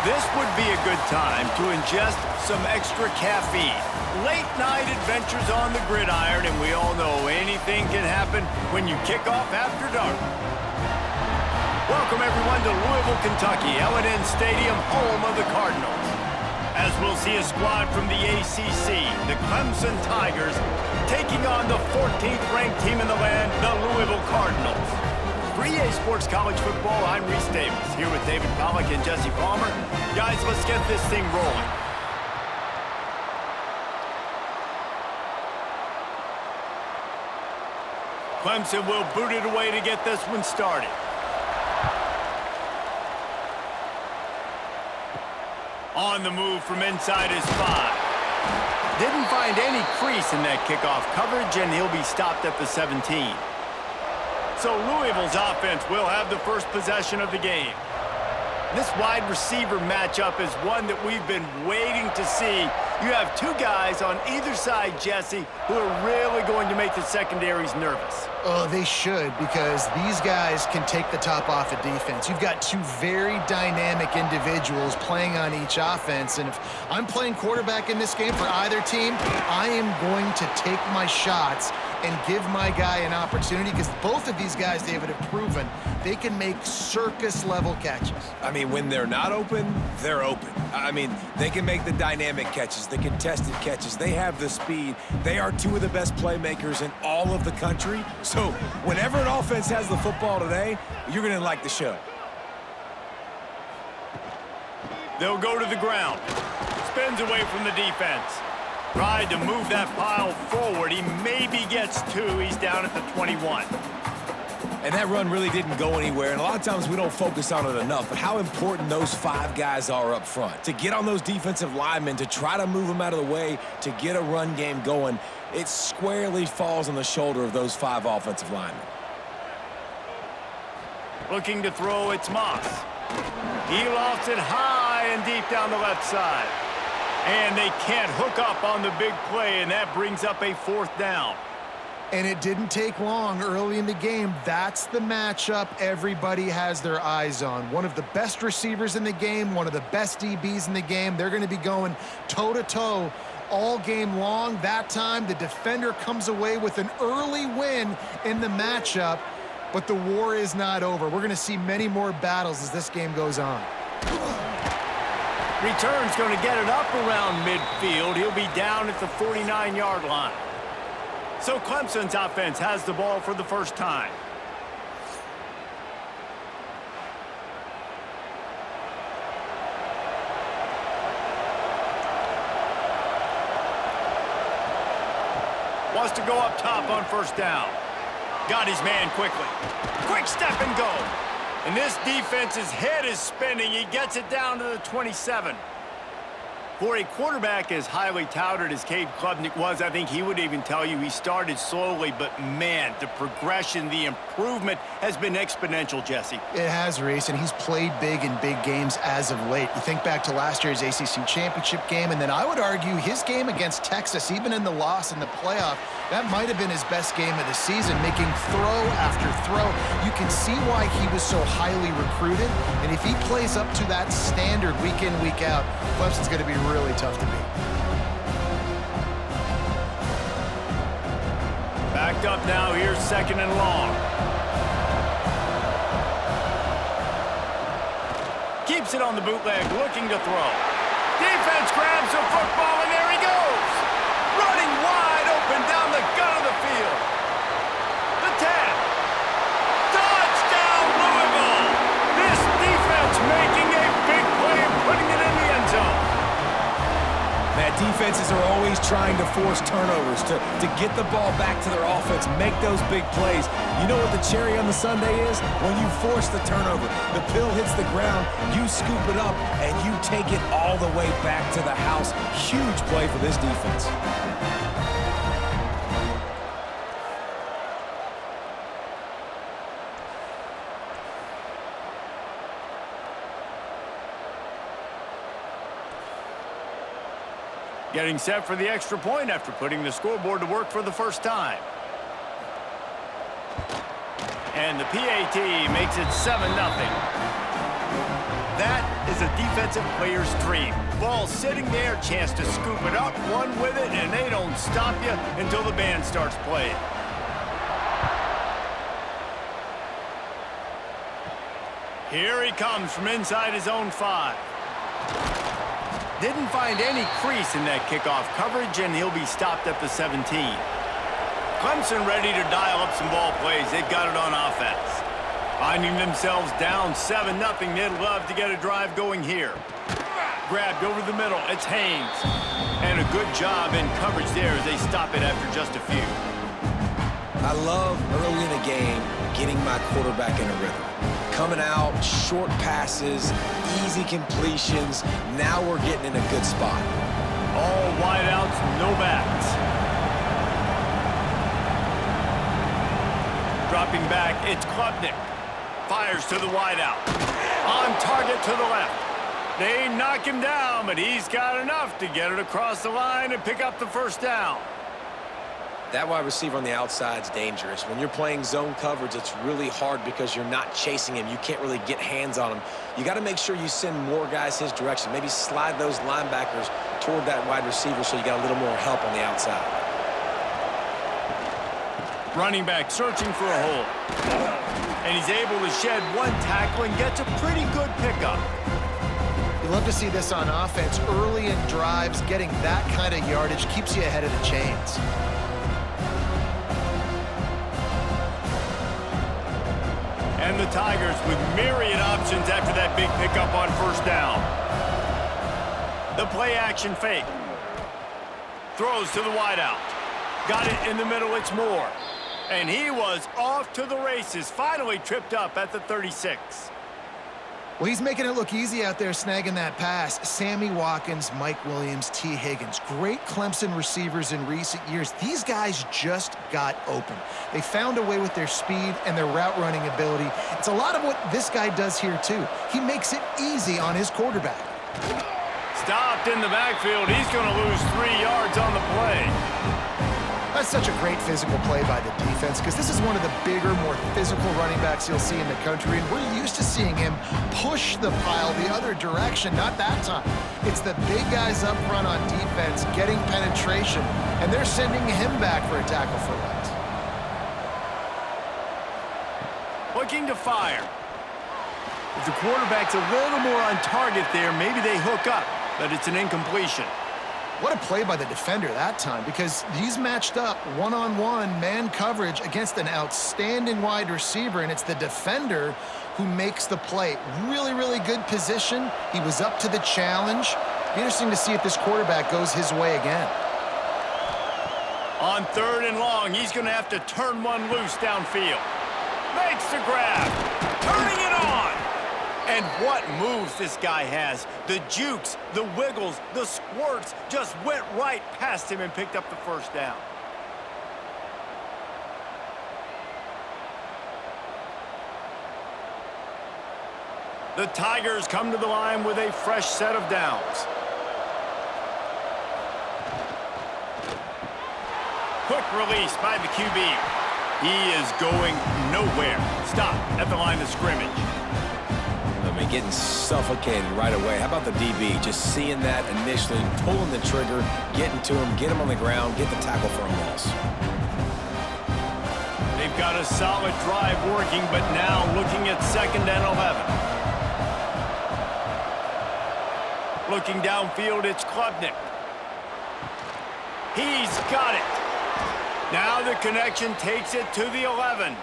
This would be a good time to ingest some extra caffeine. Late night adventures on the gridiron, and we all know anything can happen when you kick off after dark. Welcome everyone to Louisville, Kentucky, L&N Stadium, home of the Cardinals. As we'll see a squad from the ACC, the Clemson Tigers, taking on the 14th ranked team in the land, the Louisville Cardinals. For EA Sports College Football, I'm Reese Davis, here with David Pollack and Jesse Palmer. Guys, let's get this thing rolling. Clemson will boot it away to get this one started. On the move from inside his 5. Didn't find any crease in that kickoff coverage, and he'll be stopped at the 17. So Louisville's offense will have the first possession of the game. This wide receiver matchup is one that we've been waiting to see. You have two guys on either side, Jesse, who are really going to make the secondaries nervous. Oh, they should, because these guys can take the top off of defense. You've got two very dynamic individuals playing on each offense, and if I'm playing quarterback in this game for either team, I am going to take my shots and give my guy an opportunity, because both of these guys, David, have proven they can make circus-level catches. I mean, when they're not open, they're open. I mean, they can make the dynamic catches, the contested catches. They have the speed. They are two of the best playmakers in all of the country. So whenever an offense has the football today, you're going to like the show. They'll go to the ground. Spins away from the defense. Tried to move that pile forward. He maybe gets two. He's down at the 21. And that run really didn't go anywhere, and a lot of times we don't focus on it enough, but how important those 5 guys are up front. To get on those defensive linemen, to try to move them out of the way, to get a run game going, it squarely falls on the shoulder of those 5 offensive linemen. Looking to throw, it's Moss. He lofts it high and deep down the left side. And they can't hook up on the big play, and that brings up a 4th down. And it didn't take long early in the game. That's the matchup everybody has their eyes on. One of the best receivers in the game, one of the best DBs in the game. They're going to be going toe-to-toe all game long. That time, the defender comes away with an early win in the matchup, but the war is not over. We're going to see many more battles as this game goes on. Return's going to get it up around midfield. He'll be down at the 49-yard line. So Clemson's offense has the ball for the first time. Wants to go up top on first down. Got his man quickly. Quick step and go. And this defense's head is spinning. He gets it down to the 27. For a quarterback as highly touted as Cade Klubnik was, I think he would even tell you he started slowly, but man, the progression, the improvement has been exponential, Jesse. It has, Reese, and he's played big in big games as of late. You think back to last year's ACC championship game, and then I would argue his game against Texas, even in the loss in the playoff, that might have been his best game of the season, making throw after throw. You can see why he was so highly recruited, and if he plays up to that standard week in, week out, Clemson's going to be really tough to beat. Backed up now, here's 2nd and long. Keeps it on the bootleg, looking to throw. Defense grabs the football, and there he goes. Running wide open down the gut of the field. The 10. Touchdown, Louisville. This defense making a big play and putting it in the end zone. That defenses are always trying to force turnovers, to get the ball back to their offense, make those big plays. You know what the cherry on the sundae is? When you force the turnover, the pill hits the ground, you scoop it up, and you take it all the way back to the house. Huge play for this defense. Getting set for the extra point after putting the scoreboard to work for the first time. And the PAT makes it 7-0. That is a defensive player's dream. Ball sitting there, chance to scoop it up, run with it, and they don't stop you until the band starts playing. Here he comes from inside his own 5. Didn't find any crease in that kickoff coverage, and he'll be stopped at the 17. Clemson ready to dial up some ball plays. They've got it on offense. Finding themselves down 7-0, they'd love to get a drive going here. Grabbed over the middle, it's Haynes. And a good job in coverage there as they stop it after just a few. I love early in the game getting my quarterback in a rhythm. Coming out, short passes, easy completions. Now we're getting in a good spot. All wideouts, no backs. Dropping back, it's Klubnik. Fires to the wideout. On target to the left. They knock him down, but he's got enough to get it across the line and pick up the first down. That wide receiver on the outside is dangerous. When you're playing zone coverage, it's really hard because you're not chasing him. You can't really get hands on him. You got to make sure you send more guys his direction. Maybe slide those linebackers toward that wide receiver so you got a little more help on the outside. Running back searching for a hole. And he's able to shed one tackle and gets a pretty good pickup. You love to see this on offense. Early in drives, getting that kind of yardage keeps you ahead of the chains. And the Tigers with myriad options after that big pickup on first down. The play action fake. Throws to the wideout. Got it in the middle, it's Moore. And he was off to the races, finally tripped up at the 36. Well, he's making it look easy out there snagging that pass. Sammy Watkins, Mike Williams, T. Higgins. Great Clemson receivers in recent years. These guys just got open. They found a way with their speed and their route running ability. It's a lot of what this guy does here, too. He makes it easy on his quarterback. Stopped in the backfield. He's going to lose 3 yards on the play. That's such a great physical play by the defense because this is one of the bigger, more physical running backs you'll see in the country, and we're used to seeing him push the pile the other direction. Not that time. It's the big guys up front on defense getting penetration, and they're sending him back for a tackle for loss. Looking to fire. If the quarterback's a little more on target there, maybe they hook up, but it's an incompletion. What a play by the defender that time, because he's matched up one-on-one man coverage against an outstanding wide receiver, and it's the defender who makes the play. Really, really good position. He was up to the challenge. Be interesting to see if this quarterback goes his way again. On 3rd and long, he's going to have to turn one loose downfield. Makes the grab. Turning it on. And what moves this guy has. The jukes, the wiggles, the squirts just went right past him and picked up the first down. The Tigers come to the line with a fresh set of downs. Quick release by the QB. He is going nowhere. Stop at the line of scrimmage. I mean, getting suffocated right away. How about the DB? Just seeing that initially, pulling the trigger, getting to him, get him on the ground, get the tackle for a loss. They've got a solid drive working, but now looking at 2nd and 11. Looking downfield, it's Klubnik. He's got it. Now the connection takes it to the 11.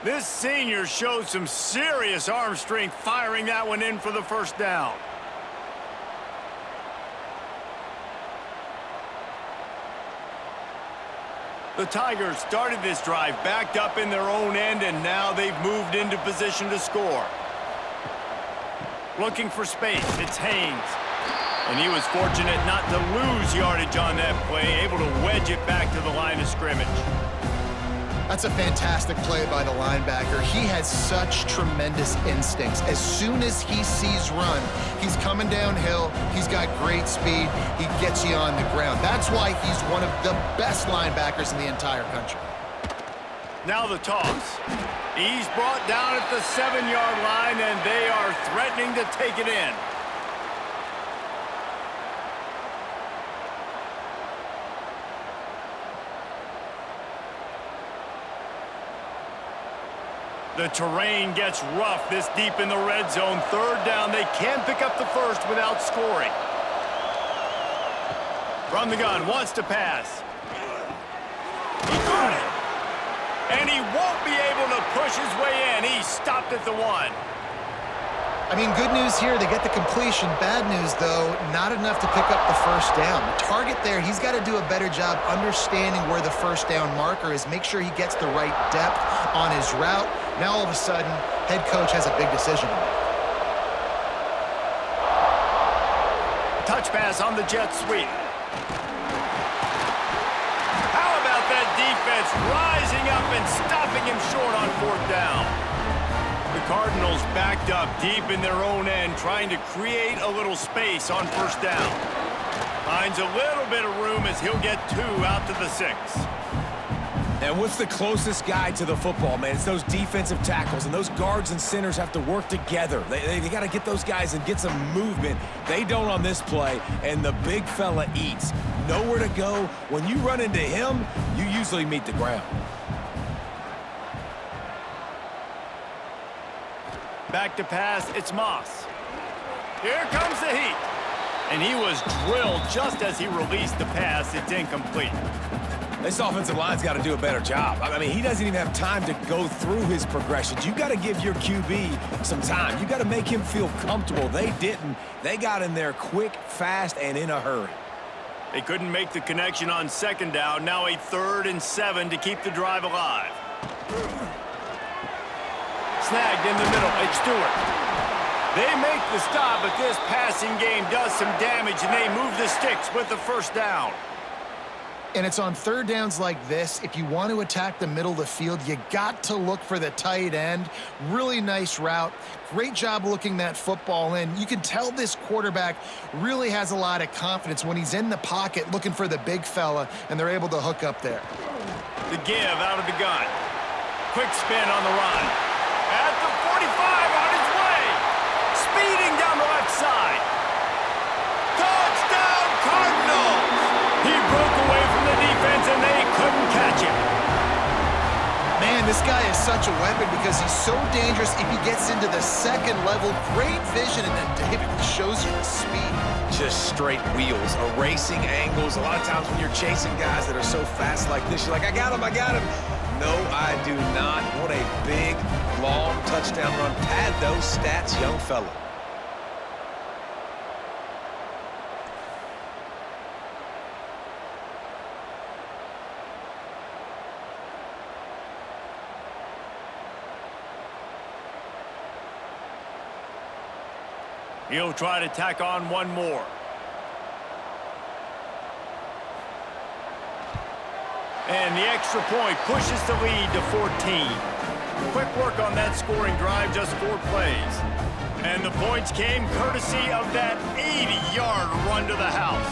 This senior showed some serious arm strength firing that one in for the first down. The Tigers started this drive backed up in their own end, and now they've moved into position to score. Looking for space, it's Haynes. And he was fortunate not to lose yardage on that play, able to wedge it back to the line of scrimmage. That's a fantastic play by the linebacker. He has such tremendous instincts. As soon as he sees run, he's coming downhill. He's got great speed. He gets you on the ground. That's why he's one of the best linebackers in the entire country. Now the toss. He's brought down at the 7-yard line, and they are threatening to take it in. The terrain gets rough this deep in the red zone. Third down, they can't pick up the first without scoring. From the gun, wants to pass. He got it. And he won't be able to push his way in. He stopped at the 1. I mean, good news here, they get the completion. Bad news, though, not enough to pick up the first down. The target there, he's got to do a better job understanding where the first down marker is, make sure he gets the right depth on his route. Now, all of a sudden, head coach has a big decision to make. Touch pass on the jet sweep. How about that defense rising up and stopping him short on 4th down? The Cardinals backed up deep in their own end, trying to create a little space on 1st down. Finds a little bit of room as he'll get 2 out to the 6. And what's the closest guy to the football, man? It's those defensive tackles, and those guards and centers have to work together. They got to get those guys and get some movement. They don't on this play, and the big fella eats. Nowhere to go. When you run into him, you usually meet the ground. Back to pass, it's Moss. Here comes the heat. And he was drilled just as he released the pass. It's incomplete. This offensive line's got to do a better job. I mean, he doesn't even have time to go through his progressions. You got to give your QB some time. You got to make him feel comfortable. They didn't. They got in there quick, fast, and in a hurry. They couldn't make the connection on 2nd down. Now a 3rd and 7 to keep the drive alive. Snagged in the middle. It's Stewart. They make the stop, but this passing game does some damage, and they move the sticks with the 1st down. And it's on 3rd downs like this, if you want to attack the middle of the field, you got to look for the tight end. Really nice route. Great job looking that football in. You can tell this quarterback really has a lot of confidence when he's in the pocket looking for the big fella, and they're able to hook up there. The give out of the gun. Quick spin on the run. At the 45 on his way. Speeding down the left side. Touchdown, Cardinals! He broke away from the defense, and they couldn't catch him. Man, this guy is such a weapon because he's so dangerous if he gets into the 2nd level. Great vision, and then David shows you the speed. Just straight wheels, erasing angles. A lot of times when you're chasing guys that are so fast like this, you're like, I got him, I got him. No, I do not. What a big, long touchdown run. Pad those stats, young fella. He'll try to tack on one more. And the extra point pushes the lead to 14. Quick work on that scoring drive, just 4 plays. And the points came courtesy of that 80-yard run to the house.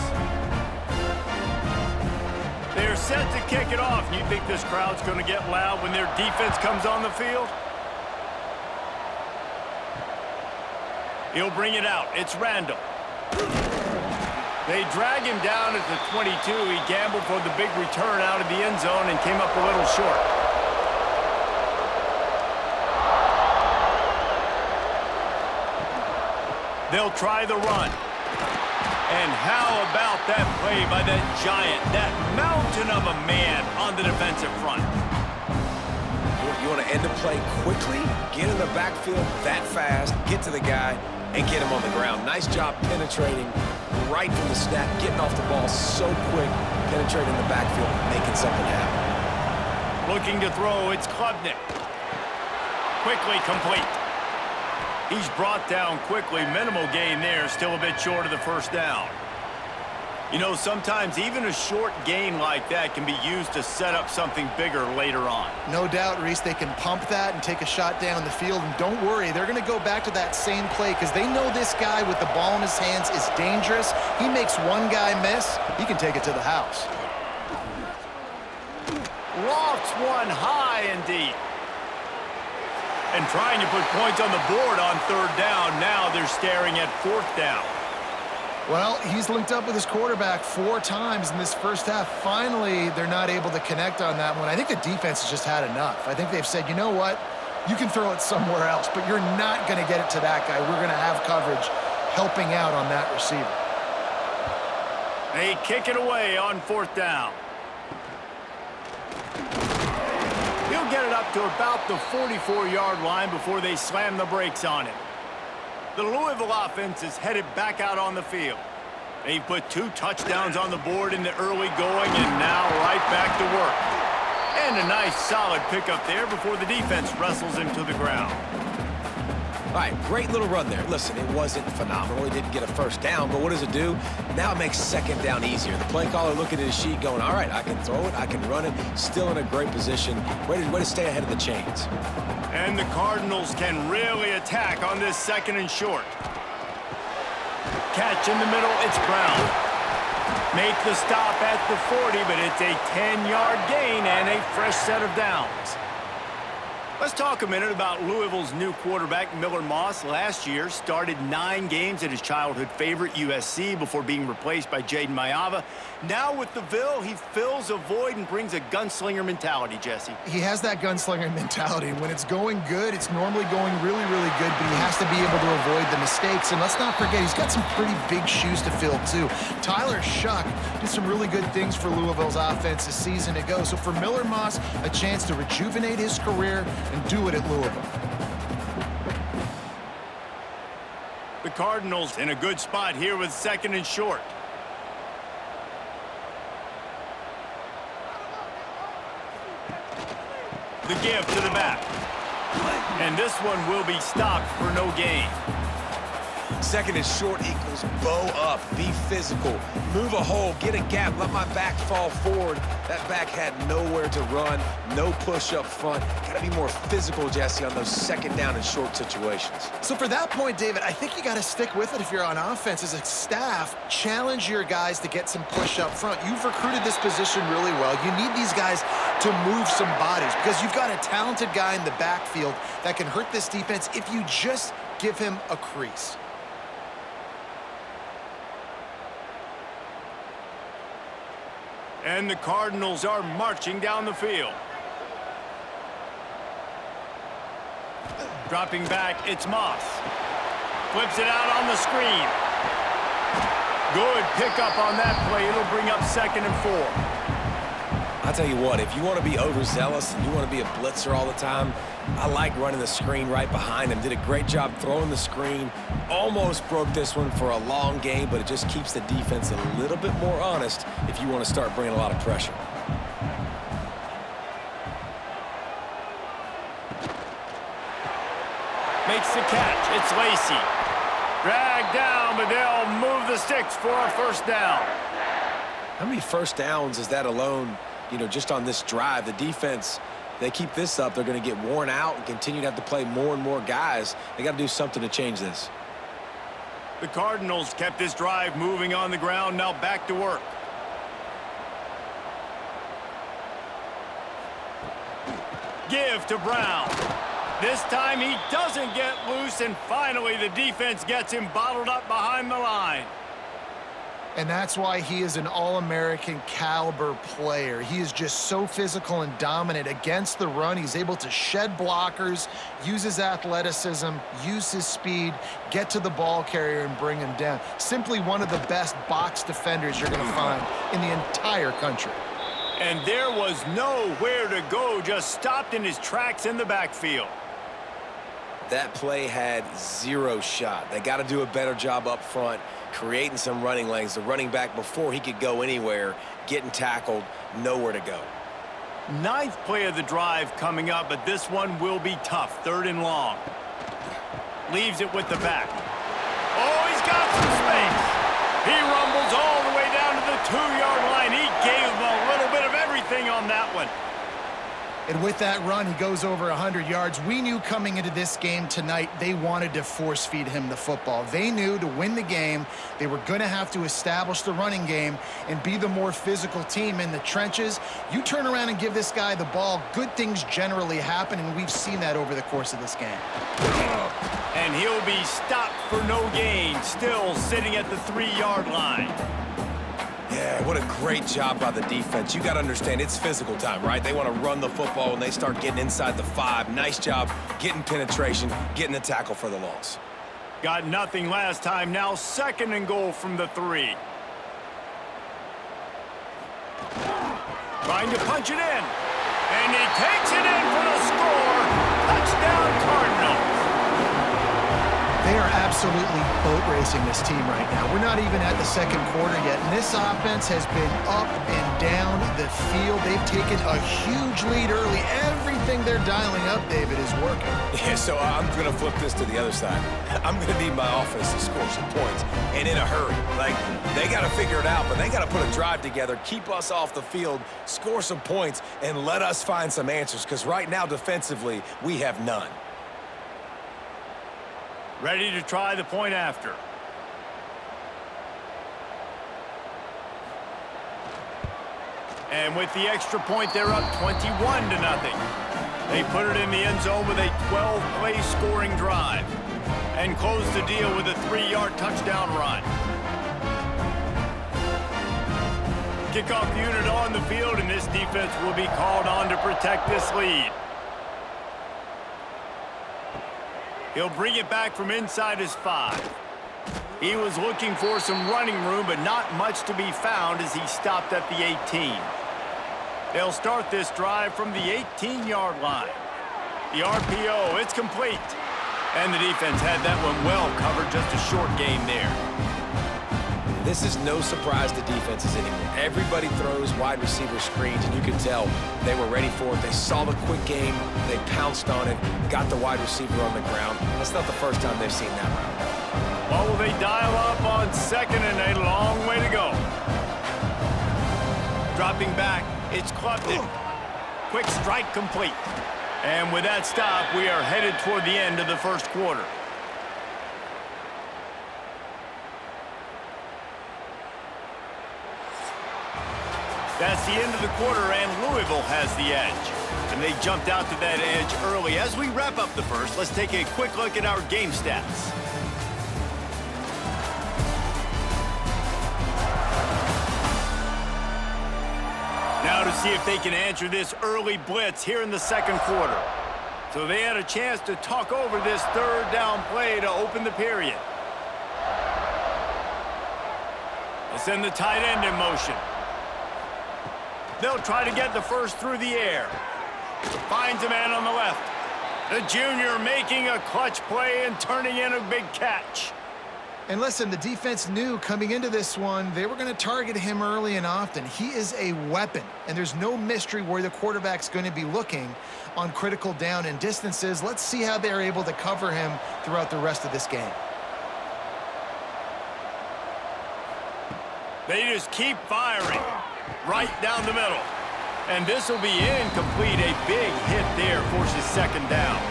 They're set to kick it off. You think this crowd's going to get loud when their defense comes on the field? He'll bring it out. It's Randall. They drag him down at the 22. He gambled for the big return out of the end zone and came up a little short. They'll try the run. And how about that play by that giant, that mountain of a man on the defensive front? You want to end the play quickly, get in the backfield that fast, get to the guy, and get him on the ground. Nice job penetrating right from the snap, getting off the ball so quick, penetrating the backfield, making something happen. Looking to throw, it's Klubnik. Quickly complete. He's brought down quickly. Minimal gain there, still a bit short of the 1st down. You know, sometimes even a short gain like that can be used to set up something bigger later on. No doubt, Reese, they can pump that and take a shot down the field. And don't worry, they're going to go back to that same play because they know this guy with the ball in his hands is dangerous. He makes one guy miss, he can take it to the house. Lofts one high high and deep. And trying to put points on the board on third down. Now they're staring at fourth down. Well, he's linked up with his quarterback 4 times in this first half. Finally, they're not able to connect on that one. I think the defense has just had enough. I think they've said, you know what? You can throw it somewhere else, but you're not going to get it to that guy. We're going to have coverage helping out on that receiver. They kick it away on fourth down. He'll get it up to about the 44-yard line before they slam the brakes on him. The Louisville offense is headed back out on the field. They put 2 touchdowns on the board in the early going and now right back to work. And a nice solid pickup there before the defense wrestles him to the ground. All right, great little run there. Listen, it wasn't phenomenal. He didn't get a first down, but what does it do? Now it makes second down easier. The play caller looking at his sheet going, all right, I can throw it, I can run it, still in a great position. Way to stay ahead of the chains. And the Cardinals can really attack on this second and short. Catch in the middle, it's Brown. Make the stop at the 40, but it's a 10-yard gain and a fresh set of downs. Let's talk a minute about Louisville's new quarterback, Miller Moss. Last year, started 9 games at his childhood favorite, USC, before being replaced by Jaden Mayava. Now with the Ville, he fills a void and brings a gunslinger mentality, Jesse. He has that gunslinger mentality. When it's going good, it's normally going really, really good, but he has to be able to avoid the mistakes. And let's not forget, he's got some pretty big shoes to fill, too. Tyler Shuck did some really good things for Louisville's offense a season ago. So for Miller Moss, a chance to rejuvenate his career and do it at Louisville. The Cardinals in a good spot here with second and short. The give to the back. And this one will be stopped for no gain. Second and short equals bow up, be physical, move a hole, get a gap, let my back fall forward. That back had nowhere to run, no push up front. Got to be more physical, Jesse, on those second down and short situations. So for that point, David, I think you got to stick with it if you're on offense. As a staff, challenge your guys to get some push up front. You've recruited this position really well. You need these guys to move some bodies because you've got a talented guy in the backfield that can hurt this defense if you just give him a crease. And the Cardinals are marching down the field. Dropping back, it's Moss. Flips it out on the screen. Good pickup on that play. It'll bring up second and 4. I'll tell you what, if you want to be overzealous and you want to be a blitzer all the time, I like running the screen right behind him. Did a great job throwing the screen. Almost broke this one for a long game, but it just keeps the defense a little bit more honest if you want to start bringing a lot of pressure. Makes the catch. It's Lacey. Dragged down, but they'll move the sticks for a first down. How many first downs is that alone, just on this drive? The defense, they keep this up, they're going to get worn out and continue to have to play more and more guys. They got to do something to change this. The Cardinals kept this drive moving on the ground, now back to work. Give to Brown. This time he doesn't get loose, and finally the defense gets him bottled up behind the line. And that's why he is an All-American caliber player. He is just so physical and dominant against the run. He's able to shed blockers, use his athleticism, use his speed, get to the ball carrier and bring him down. Simply one of the best box defenders you're going to find in the entire country. And there was nowhere to go, just stopped in his tracks in the backfield. That play had zero shot. They got to do a better job up front, creating some running lanes. The running back, before he could go anywhere, getting tackled, nowhere to go. 9th play of the drive coming up, but this one will be tough. 3rd and long. Leaves it with the back. Oh, he's got some space. He rumbles all the way down to the 2-yard line. He gave him a little bit of everything on that one. And with that run, he goes over 100 yards. We knew coming into this game tonight, they wanted to force feed him the football. They knew to win the game, they were going to have to establish the running game and be the more physical team in the trenches. You turn around and give this guy the ball, good things generally happen, and we've seen that over the course of this game. And he'll be stopped for no gain, still sitting at the 3-yard line. Yeah, what a great job by the defense. You got to understand, it's physical time, right? They want to run the football and they start getting inside the 5. Nice job getting penetration, getting the tackle for the loss. Got nothing last time. Now 2nd and goal from the 3. Trying to punch it in. And he takes it in for the score. Touchdown, Cardinals. They are absolutely boat racing this team right now. We're not even at the 2nd quarter yet, and this offense has been up and down the field. They've taken a huge lead early. Everything they're dialing up, David, is working. Yeah, so I'm going to flip this to the other side. I'm going to need my offense to score some points, and in a hurry. Like, they got to figure it out, but they got to put a drive together, keep us off the field, score some points, and let us find some answers, because right now, defensively, we have none. Ready to try the point after. And with the extra point, they're up 21-0. They put it in the end zone with a 12-play scoring drive and close the deal with a 3-yard touchdown run. Kickoff unit on the field, and this defense will be called on to protect this lead. He'll bring it back from inside his 5. He was looking for some running room, but not much to be found as he stopped at the 18. They'll start this drive from the 18-yard line. The RPO, it's complete. And the defense had that one well covered, just a short gain there. This is no surprise to defenses anymore. Everybody throws wide receiver screens, and you can tell they were ready for it. They saw the quick game. They pounced on it, got the wide receiver on the ground. That's not the first time they've seen that route. Well, will they dial up on 2nd and a long way to go? Dropping back, it's Clemson. Quick strike complete. And with that stop, we are headed toward the end of the 1st quarter. That's the end of the quarter, and Louisville has the edge. And they jumped out to that edge early. As we wrap up the 1st, let's take a quick look at our game stats. Now to see if they can answer this early blitz here in the 2nd quarter. So they had a chance to talk over this 3rd down play to open the period. They send the tight end in motion. They'll try to get the 1st through the air. Finds a man on the left. The junior making a clutch play and turning in a big catch. And listen, the defense knew coming into this one, they were going to target him early and often. He is a weapon, and there's no mystery where the quarterback's going to be looking on critical down and distances. Let's see how they're able to cover him throughout the rest of this game. They just keep firing right down the middle. And this will be incomplete. A big hit there forces 2nd down.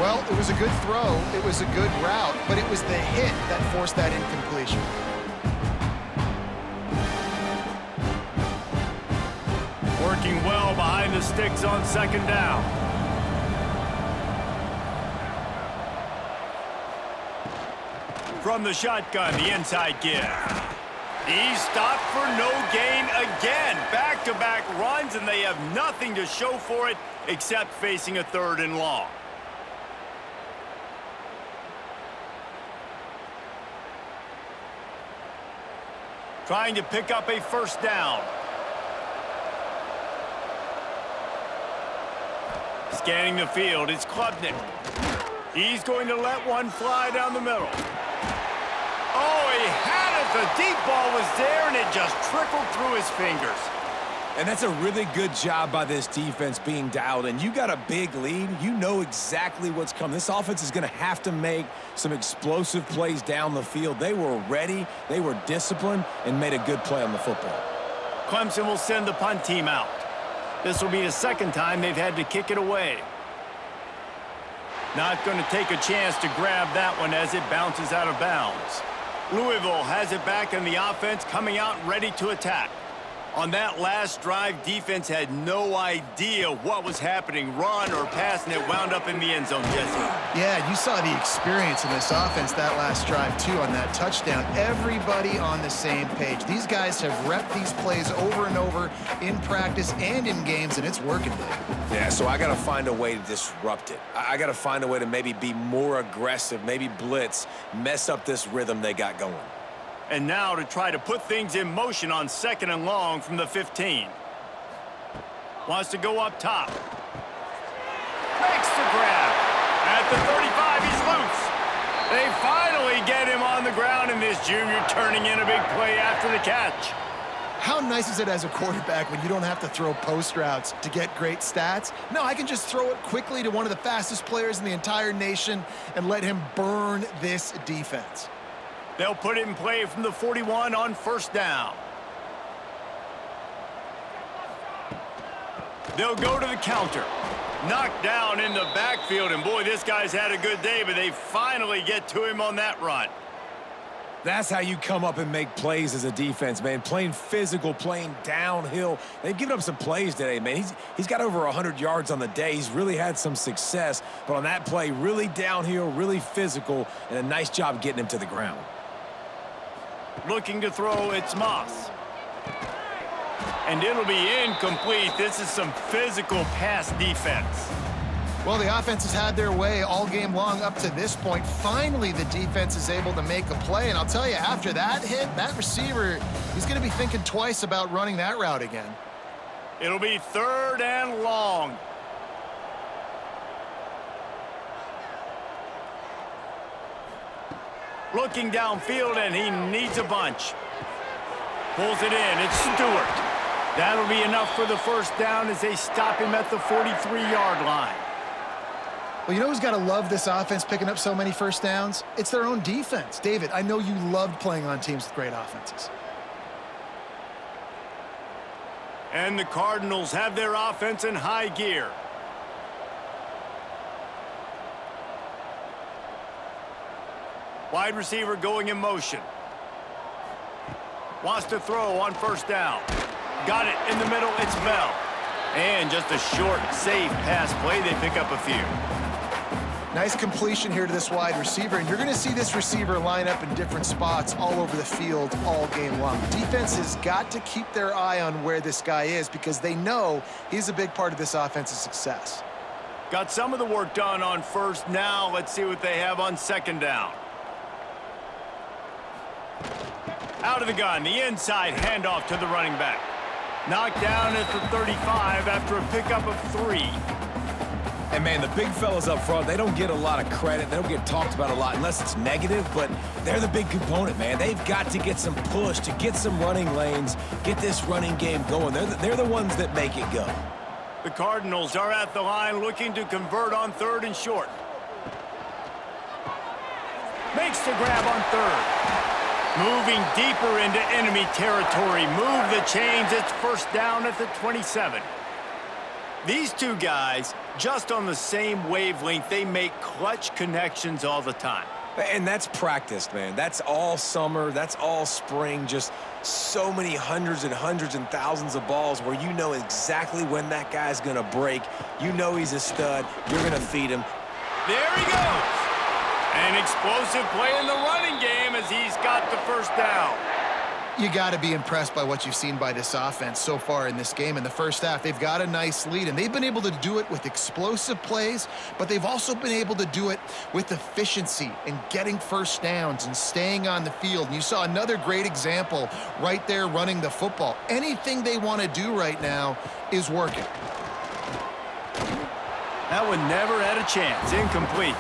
Well, it was a good throw. It was a good route, but it was the hit that forced that incompletion. Working well behind the sticks on 2nd down. From the shotgun, the inside give. He's stopped for no gain again. Back-to-back runs, and they have nothing to show for it except facing a 3rd and long. Trying to pick up a 1st down. Scanning the field, it's Klubnik. He's going to let one fly down the middle. Oh, he had it. The deep ball was there, and it just trickled through his fingers. And that's a really good job by this defense being dialed in. You got a big lead. You know exactly what's coming. This offense is going to have to make some explosive plays down the field. They were ready, they were disciplined, and made a good play on the football. Clemson will send the punt team out. This will be the second time they've had to kick it away. Not going to take a chance to grab that one as it bounces out of bounds. Louisville has it back in the offense, coming out ready to attack. On that last drive, defense had no idea what was happening. Run or pass, and it wound up in the end zone, Jesse. Yeah, you saw the experience in this offense that last drive, too, on that touchdown. Everybody on the same page. These guys have repped these plays over and over in practice and in games, and it's working, Dave. Yeah, so I got to find a way to disrupt it. I got to find a way to maybe be more aggressive, maybe blitz, mess up this rhythm they got going. And now to try to put things in motion on 2nd and long from the 15. Wants to go up top. Makes the grab. At the 35, he's loose. They finally get him on the ground, and this junior turning in a big play after the catch. How nice is it as a quarterback when you don't have to throw post routes to get great stats? No, I can just throw it quickly to one of the fastest players in the entire nation and let him burn this defense. They'll put it in play from the 41 on 1st down. They'll go to the counter. Knocked down in the backfield, and boy, this guy's had a good day, but they finally get to him on that run. That's how you come up and make plays as a defense, man. Playing physical, playing downhill. They've given up some plays today, man. He's got over 100 yards on the day. He's really had some success, but on that play, really downhill, really physical, and a nice job getting him to the ground. Looking to throw, it's Moss. And it'll be incomplete. This is some physical pass defense. Well, the offense has had their way all game long up to this point. Finally, the defense is able to make a play. And I'll tell you, after that hit, that receiver, he's going to be thinking twice about running that route again. It'll be 3rd and long. Looking downfield, and he needs a bunch. Pulls it in. It's Stewart. That'll be enough for the 1st down as they stop him at the 43-yard line. Well, you know who's got to love this offense picking up so many 1st downs? It's their own defense. David, I know you loved playing on teams with great offenses. And the Cardinals have their offense in high gear. Wide receiver going in motion. Wants to throw on 1st down. Got it in the middle, it's Bell. And just a short, safe pass play. They pick up a few. Nice completion here to this wide receiver, and you're going to see this receiver line up in different spots all over the field all game long. Defense has got to keep their eye on where this guy is because they know he's a big part of this offense's success. Got some of the work done on 1st. Now let's see what they have on 2nd down. Out of the gun, the inside handoff to the running back. Knocked down at the 35 after a pickup of 3. And, man, the big fellas up front, they don't get a lot of credit. They don't get talked about a lot unless it's negative, but they're the big component, man. They've got to get some push, to get some running lanes, get this running game going. They're the ones that make it go. The Cardinals are at the line looking to convert on 3rd and short. Makes the grab on 3rd. Moving deeper into enemy territory. Move the chains. It's 1st down at the 27. These two guys, just on the same wavelength, they make clutch connections all the time. And that's practiced, man. That's all summer. That's all spring. Just so many hundreds and thousands of balls where you know exactly when that guy's going to break. You know he's a stud. You're going to feed him. There he goes. An explosive play in the running game as he's got the 1st down. You got to be impressed by what you've seen by this offense so far in this game. In the 1st half, they've got a nice lead, and they've been able to do it with explosive plays, but they've also been able to do it with efficiency and getting 1st downs and staying on the field. And you saw another great example right there running the football. Anything they want to do right now is working. That one never had a chance. Incomplete.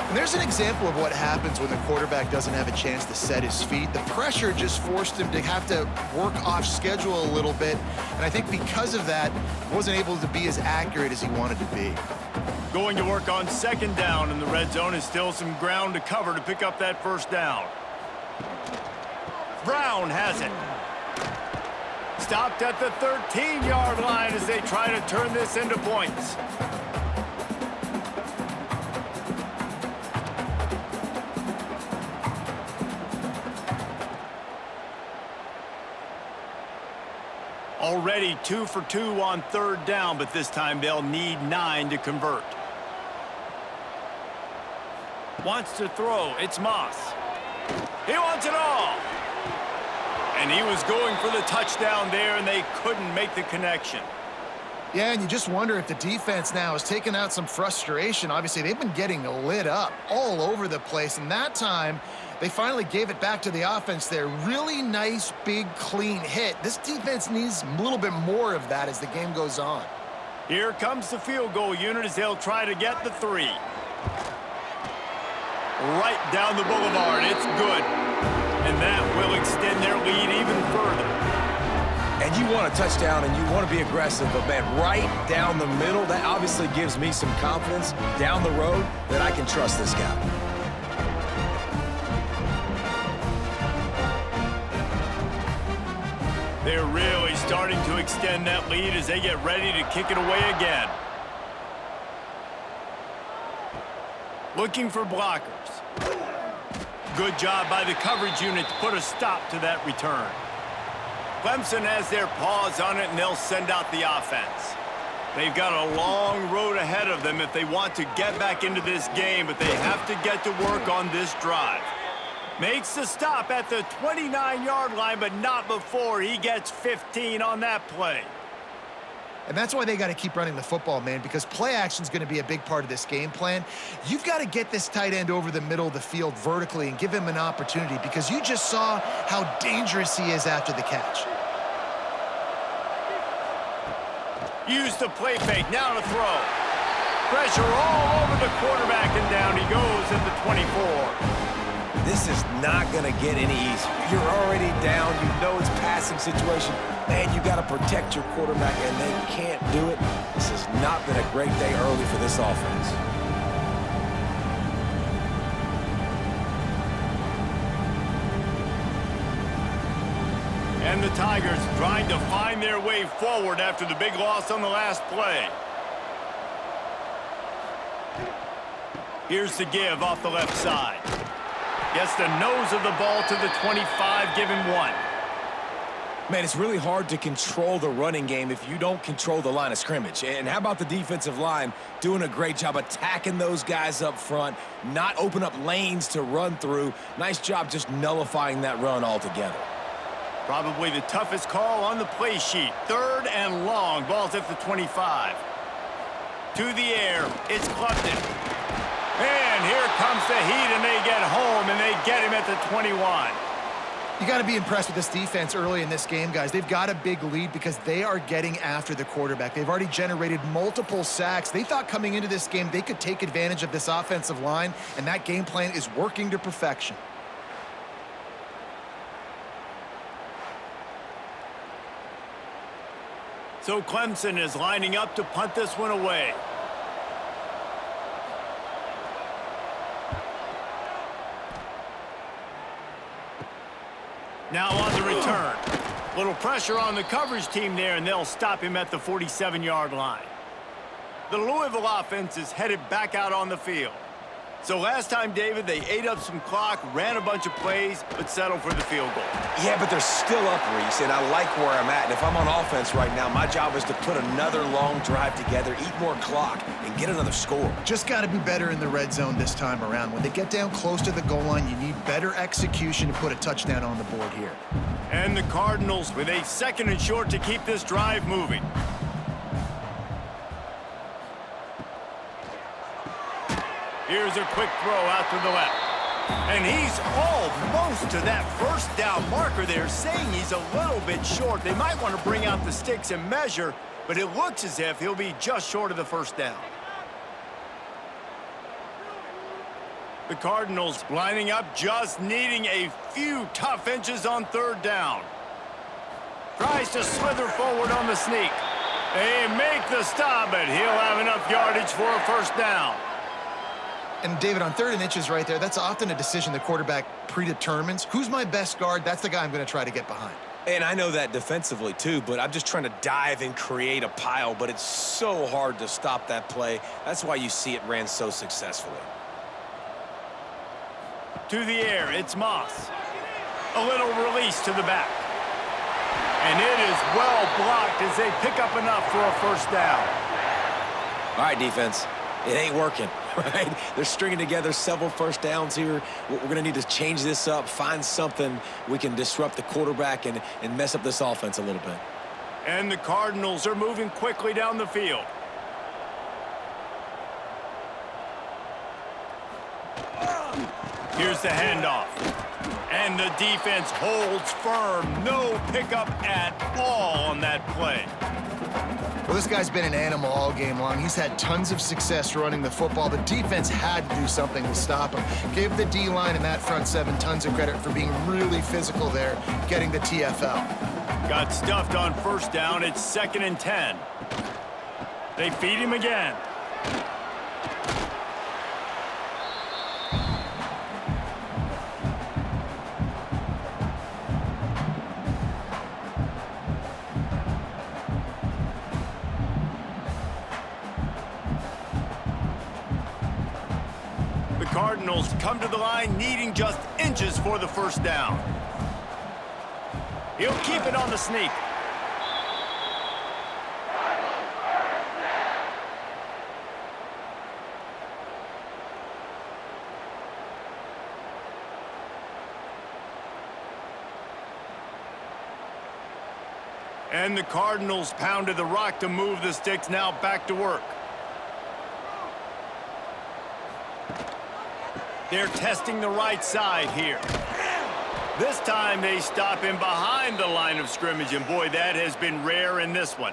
And there's an example of what happens when the quarterback doesn't have a chance to set his feet. The pressure just forced him to have to work off schedule a little bit. And I think because of that, wasn't able to be as accurate as he wanted to be. Going to work on 2nd down in the red zone is still some ground to cover to pick up that 1st down. Brown has it. Stopped at the 13-yard line as they try to turn this into points. Already 2 for 2 on third down, but this time they'll need 9 to convert. Wants to throw. It's Moss. He wants it all. And he was going for the touchdown there, and they couldn't make the connection. Yeah, and you just wonder if the defense now has taken out some frustration. Obviously, they've been getting lit up all over the place, and that time they finally gave it back to the offense there. Really nice, big, clean hit. This defense needs a little bit more of that as the game goes on. Here comes the field goal unit as they'll try to get the 3. Right down the boulevard. It's good. And that will extend their lead even further. And you want a touchdown and you want to be aggressive, but man, right down the middle, that obviously gives me some confidence down the road that I can trust this guy. They're really starting to extend that lead as they get ready to kick it away again. Looking for blockers. Good job by the coverage unit to put a stop to that return. Clemson has their paws on it, and they'll send out the offense. They've got a long road ahead of them if they want to get back into this game, but they have to get to work on this drive. Makes the stop at the 29-yard line, but not before he gets 15 on that play. And that's why they got to keep running the football, man, because play action is going to be a big part of this game plan. You've got to get this tight end over the middle of the field vertically and give him an opportunity, because you just saw how dangerous he is after the catch. Use the play fake, now to throw. Pressure all over the quarterback, and down he goes at the 24. This is not going to get any easier. You're already down. You know it's passing situation. Man, you got to protect your quarterback, and they can't do it. This has not been a great day early for this offense. And the Tigers trying to find their way forward after the big loss on the last play. Here's the give off the left side. Gets the nose of the ball to the 25, giving 1. Man, it's really hard to control the running game if you don't control the line of scrimmage. And how about the defensive line doing a great job attacking those guys up front, not open up lanes to run through. Nice job just nullifying that run altogether. Probably the toughest call on the play sheet. 3rd and long. Ball's at the 25. To the air. It's Clemson. And here comes the heat, and they get home, and they get him at the 21. You got to be impressed with this defense early in this game, guys. They've got a big lead because they are getting after the quarterback. They've already generated multiple sacks. They thought coming into this game they could take advantage of this offensive line, and that game plan is working to perfection. So Clemson is lining up to punt this one away. Now on the return. Little pressure on the coverage team there, and they'll stop him at the 47-yard line. The Louisville offense is headed back out on the field. So last time, David, they ate up some clock, ran a bunch of plays, but settled for the field goal. Yeah, but they're still up, Reese, and I like where I'm at. And if I'm on offense right now, my job is to put another long drive together, eat more clock, and get another score. Just got to be better in the red zone this time around. When they get down close to the goal line, you need better execution to put a touchdown on the board here. And the Cardinals with a 2nd and short to keep this drive moving. Here's a quick throw out to the left. And he's almost to that first down marker there, saying he's a little bit short. They might want to bring out the sticks and measure, but it looks as if he'll be just short of the first down. The Cardinals lining up, just needing a few tough inches on 3rd down. Tries to slither forward on the sneak. They make the stop, but he'll have enough yardage for a first down. And, David, on 3rd and inches right there, that's often a decision the quarterback predetermines. Who's my best guard? That's the guy I'm going to try to get behind. And I know that defensively, too, but I'm just trying to dive and create a pile, but it's so hard to stop that play. That's why you see it ran so successfully. To the air, it's Moss. A little release to the back. And it is well blocked as they pick up enough for a first down. All right, defense. It ain't working, right? They're stringing together several first downs here. We're going to need to change this up, find something we can disrupt the quarterback and mess up this offense a little bit. And the Cardinals are moving quickly down the field. Here's the handoff. And the defense holds firm. No pickup at all on that play. Well, this guy's been an animal all game long. He's had tons of success running the football. The defense had to do something to stop him. Give the D-line and that front seven tons of credit for being really physical there, getting the TFL. Got stuffed on first down. It's 2nd and 10. They feed him again. Cardinals come to the line needing just inches for the first down. He'll keep it on the sneak. And the Cardinals pounded the rock to move the sticks, now back to work. They're testing the right side here. This time they stop him behind the line of scrimmage, and boy, that has been rare in this one.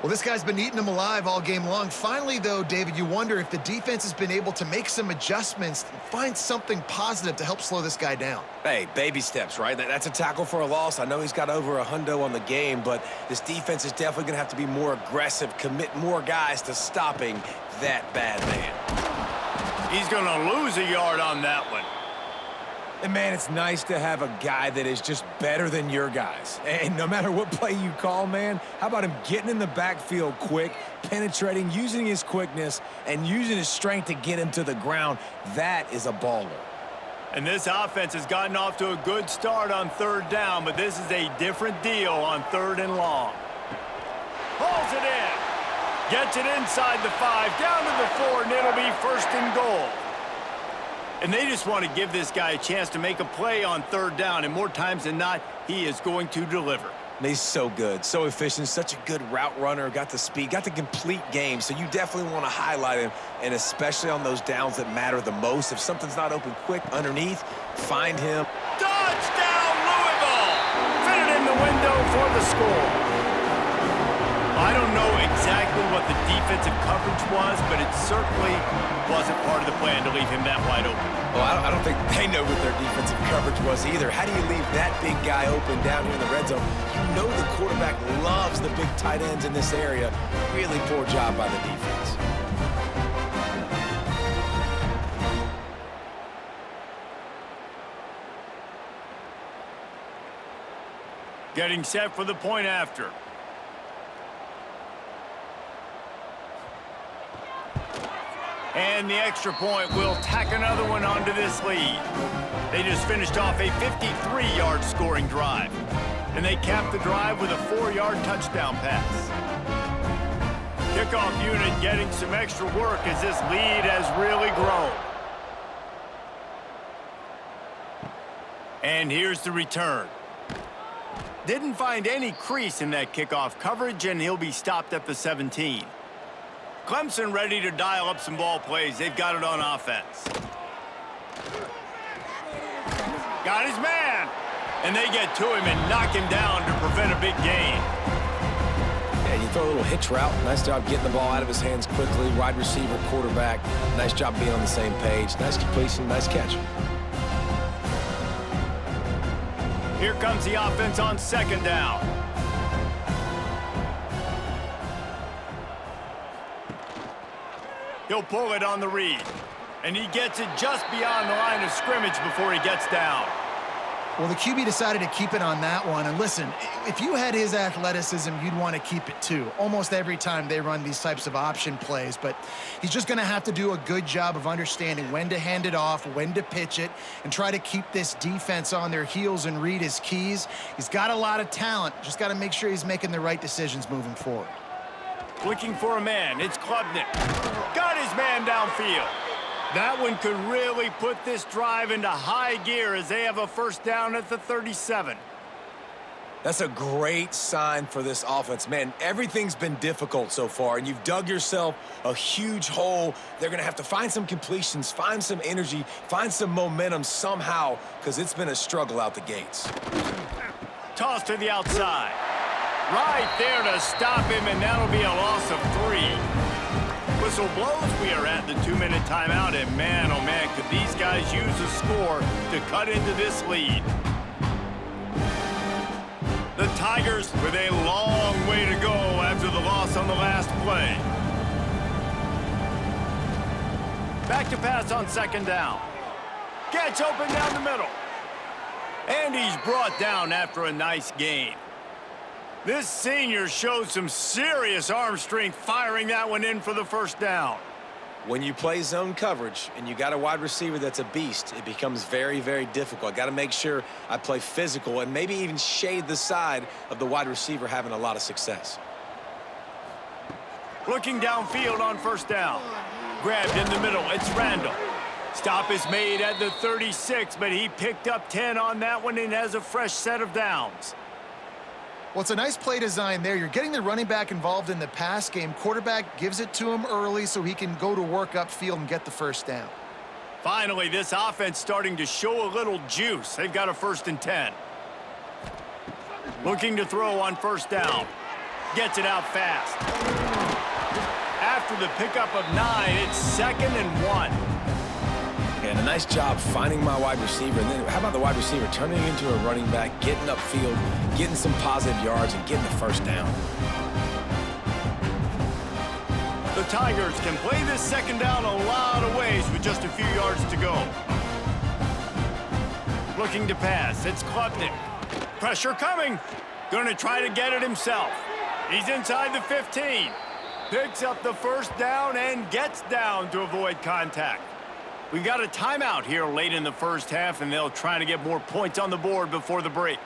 Well, this guy's been eating them alive all game long. Finally, though, David, you wonder if the defense has been able to make some adjustments, find something positive to help slow this guy down. Hey, baby steps, right? That's a tackle for a loss. I know he's got over $100 on the game, but this defense is definitely going to have to be more aggressive, commit more guys to stopping that bad man. He's going to lose a yard on that one. And, man, it's nice to have a guy that is just better than your guys. And no matter what play you call, man, how about him getting in the backfield quick, penetrating, using his quickness, and using his strength to get him to the ground? That is a baller. And this offense has gotten off to a good start on 3rd down, but this is a different deal on 3rd and long. Pulls it in. Gets it inside the 5, down to the 4, and it'll be 1st and goal. And they just want to give this guy a chance to make a play on 3rd down, and more times than not, he is going to deliver. He's so good, so efficient, such a good route runner, got the speed, got the complete game, so you definitely want to highlight him, and especially on those downs that matter the most. If something's not open quick underneath, find him. Touchdown, Louisville! Fit it in the window for the score. I don't know exactly what the defensive coverage was, but it certainly wasn't part of the plan to leave him that wide open. Well, I don't think they know what their defensive coverage was either. How do you leave that big guy open down here in the red zone? You know the quarterback loves the big tight ends in this area. Really poor job by the defense. Getting set for the point after. And the extra point will tack another one onto this lead. They just finished off a 53-yard scoring drive. And they capped the drive with a 4-yard touchdown pass. Kickoff unit getting some extra work as this lead has really grown. And here's the return. Didn't find any crease in that kickoff coverage, and he'll be stopped at the 17. Clemson ready to dial up some ball plays. They've got it on offense. Got his man. And they get to him and knock him down to prevent a big gain. Yeah, you throw a little hitch route. Nice job getting the ball out of his hands quickly. Wide receiver, quarterback. Nice job being on the same page. Nice completion, nice catch. Here comes the offense on 2nd down. He'll pull it on the read. And he gets it just beyond the line of scrimmage before he gets down. Well, the QB decided to keep it on that one. And listen, if you had his athleticism, you'd want to keep it too. Almost every time they run these types of option plays. But he's just going to have to do a good job of understanding when to hand it off, when to pitch it, and try to keep this defense on their heels and read his keys. He's got a lot of talent. Just got to make sure he's making the right decisions moving forward. Looking for a man. It's Klubnik. Got his man downfield. That one could really put this drive into high gear as they have a first down at the 37. That's a great sign for this offense. Man, everything's been difficult so far, and you've dug yourself a huge hole. They're going to have to find some completions, find some energy, find some momentum somehow, because it's been a struggle out the gates. Toss to the outside. Right there to stop him, and that'll be a loss of 3. Whistle blows. We are at the 2-minute timeout, and man, oh man, could these guys use a score to cut into this lead. The Tigers with a long way to go after the loss on the last play. Back to pass on second down. Gets open down the middle. And he's brought down after a nice gain. This senior showed some serious arm strength firing that one in for the first down. When you play zone coverage and you got a wide receiver that's a beast, it becomes very, very difficult. I got to make sure I play physical and maybe even shade the side of the wide receiver having a lot of success. Looking downfield on first down. Grabbed in the middle. It's Randall. Stop is made at the 36, but he picked up 10 on that one and has a fresh set of downs. Well, it's a nice play design there. You're getting the running back involved in the pass game. Quarterback gives it to him early so he can go to work upfield and get the first down. Finally, this offense starting to show a little juice. They've got a 1st and 10. Looking to throw on first down. Gets it out fast. After the pickup of 9, it's 2nd and 1. And a nice job finding my wide receiver. And then how about the wide receiver turning into a running back, getting upfield, getting some positive yards, and getting the first down. The Tigers can play this second down a lot of ways with just a few yards to go. Looking to pass. It's Klubnik. Pressure coming. Going to try to get it himself. He's inside the 15. Picks up the first down and gets down to avoid contact. We've got a timeout here late in the first half, and they'll try to get more points on the board before the break.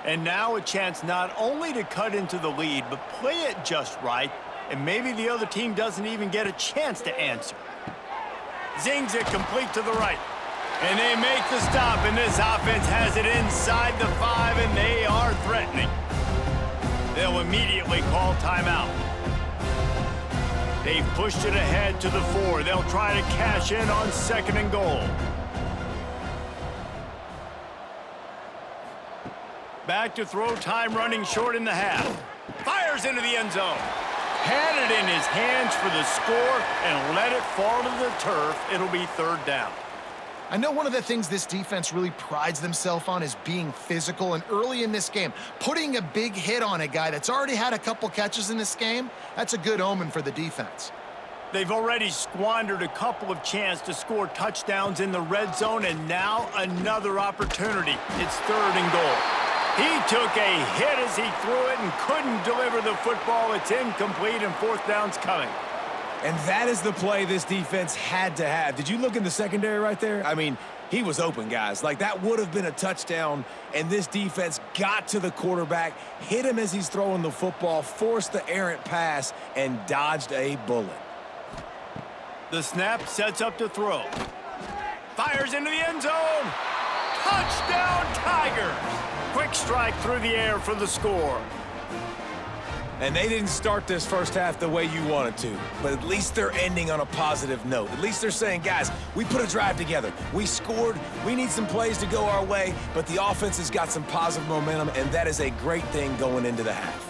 And now a chance not only to cut into the lead, but play it just right, and maybe the other team doesn't even get a chance to answer. Zings it complete to the right. And they make the stop, and this offense has it inside the 5, and they are threatening. They'll immediately call timeout. They've pushed it ahead to the 4. They'll try to cash in on 2nd and goal. Back to throw, time running short in the half. Fires into the end zone. Had it in his hands for the score and let it fall to the turf. It'll be 3rd down. I know one of the things this defense really prides themselves on is being physical, and early in this game, putting a big hit on a guy that's already had a couple catches in this game, that's a good omen for the defense. They've already squandered a couple of chances to score touchdowns in the red zone, and now another opportunity. It's 3rd and goal. He took a hit as he threw it and couldn't deliver the football. It's incomplete, and 4th down's coming. And that is the play this defense had to have. Did you look in the secondary right there? I mean, he was open, guys. Like, that would have been a touchdown, and this defense got to the quarterback, hit him as he's throwing the football, forced the errant pass, and dodged a bullet. The snap sets up to throw. Fires into the end zone. Touchdown, Tigers! Quick strike through the air for the score. And they didn't start this first half the way you wanted to, but at least they're ending on a positive note. At least they're saying, guys, we put a drive together. We scored. We need some plays to go our way, but the offense has got some positive momentum, and that is a great thing going into the half.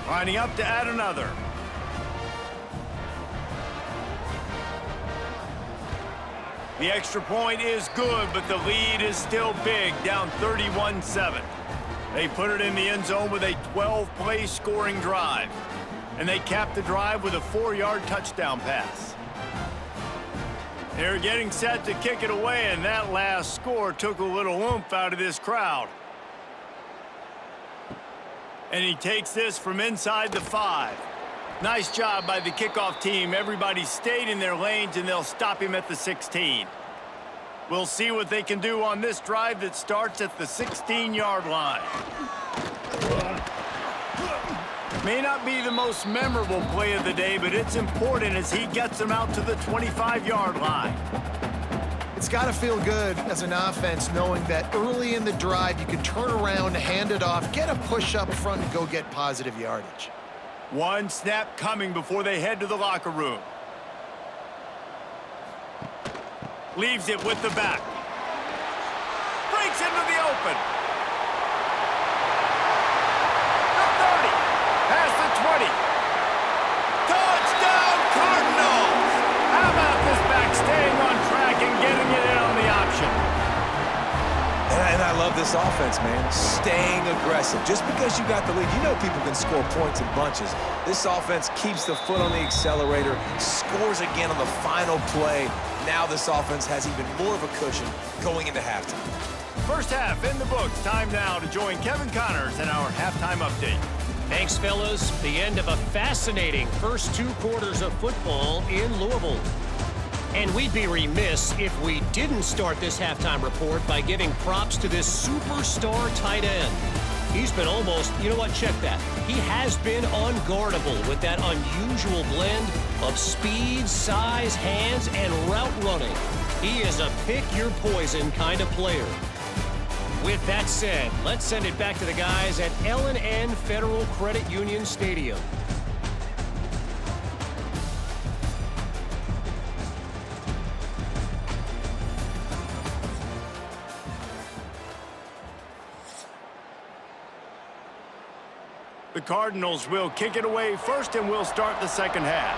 Lining up to add another. The extra point is good, but the lead is still big, down 31-7. They put it in the end zone with a 12-play scoring drive. And they capped the drive with a 4-yard touchdown pass. They're getting set to kick it away, and that last score took a little oomph out of this crowd. And he takes this from inside the 5. Nice job by the kickoff team. Everybody stayed in their lanes, and they'll stop him at the 16. We'll see what they can do on this drive that starts at the 16-yard line. May not be the most memorable play of the day, but it's important as he gets them out to the 25-yard line. It's got to feel good as an offense knowing that early in the drive you can turn around, hand it off, get a push up front, and go get positive yardage. One snap coming before they head to the locker room. Leaves it with the back. Breaks into the open. The 30. Past the 20. Touchdown, Cardinals! How about this back staying on track and getting it in on the option? And I love this offense, man. Staying aggressive. Just because you got the lead, you know people can score points in bunches. This offense keeps the foot on the accelerator, scores again on the final play. Now this offense has even more of a cushion going into halftime. First half in the books. Time now to join Kevin Connors in our halftime update. Thanks, fellas. The end of a fascinating first 2 quarters of football in Louisville. And we'd be remiss if we didn't start this halftime report by giving props to this superstar tight end. He's been almost, you know what, check that. He has been unguardable with that unusual blend of speed, size, hands, and route running. He is a pick-your-poison kind of player. With that said, let's send it back to the guys at L&N Federal Credit Union Stadium. The Cardinals will kick it away first, and we'll start the second half.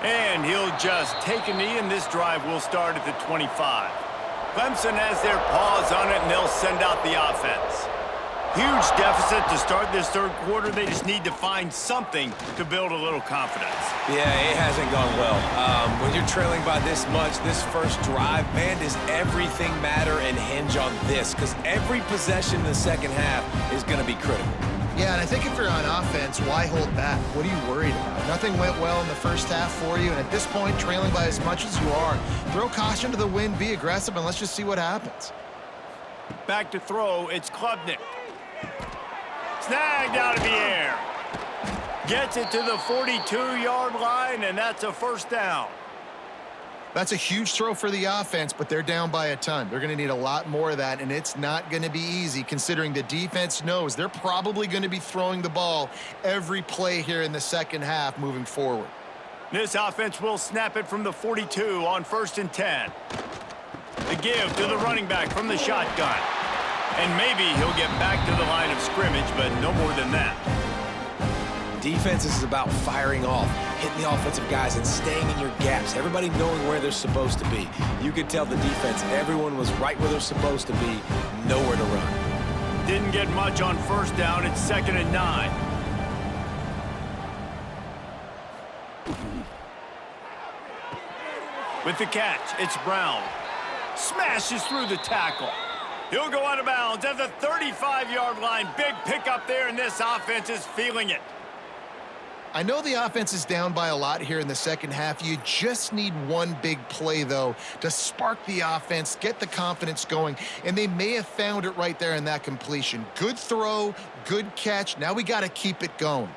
And he'll just take a knee, and this drive will start at the 25. Clemson has their paws on it, and they'll send out the offense. Huge deficit to start this third quarter. They just need to find something to build a little confidence. Yeah, it hasn't gone well. When you're trailing by this much, this first drive, man, does everything matter and hinge on this? Because every possession in the second half is going to be critical. Yeah, and I think if you're on offense, why hold back? What are you worried about? Nothing went well in the first half for you, and at this point, trailing by as much as you are, throw caution to the wind, be aggressive, and let's just see what happens. Back to throw, it's Klubnik. Snagged out of the air. Gets it to the 42-yard line, and that's a first down. That's a huge throw for the offense, but they're down by a ton. They're going to need a lot more of that, and it's not going to be easy considering the defense knows they're probably going to be throwing the ball every play here in the second half moving forward. This offense will snap it from the 42 on 1st and 10. The give to the running back from the shotgun. And maybe he'll get back to the line of scrimmage, but no more than that. Defense is about firing off, hitting the offensive guys and staying in your gaps, everybody knowing where they're supposed to be. You could tell the defense, everyone was right where they're supposed to be, nowhere to run. Didn't get much on first down. It's 2nd and 9. With the catch, it's Brown. Smashes through the tackle. He'll go out of bounds at the 35-yard line. Big pickup there, and this offense is feeling it. I know the offense is down by a lot here in the second half. You just need one big play, though, to spark the offense, get the confidence going, and they may have found it right there in that completion. Good throw, good catch. Now we got to keep it going.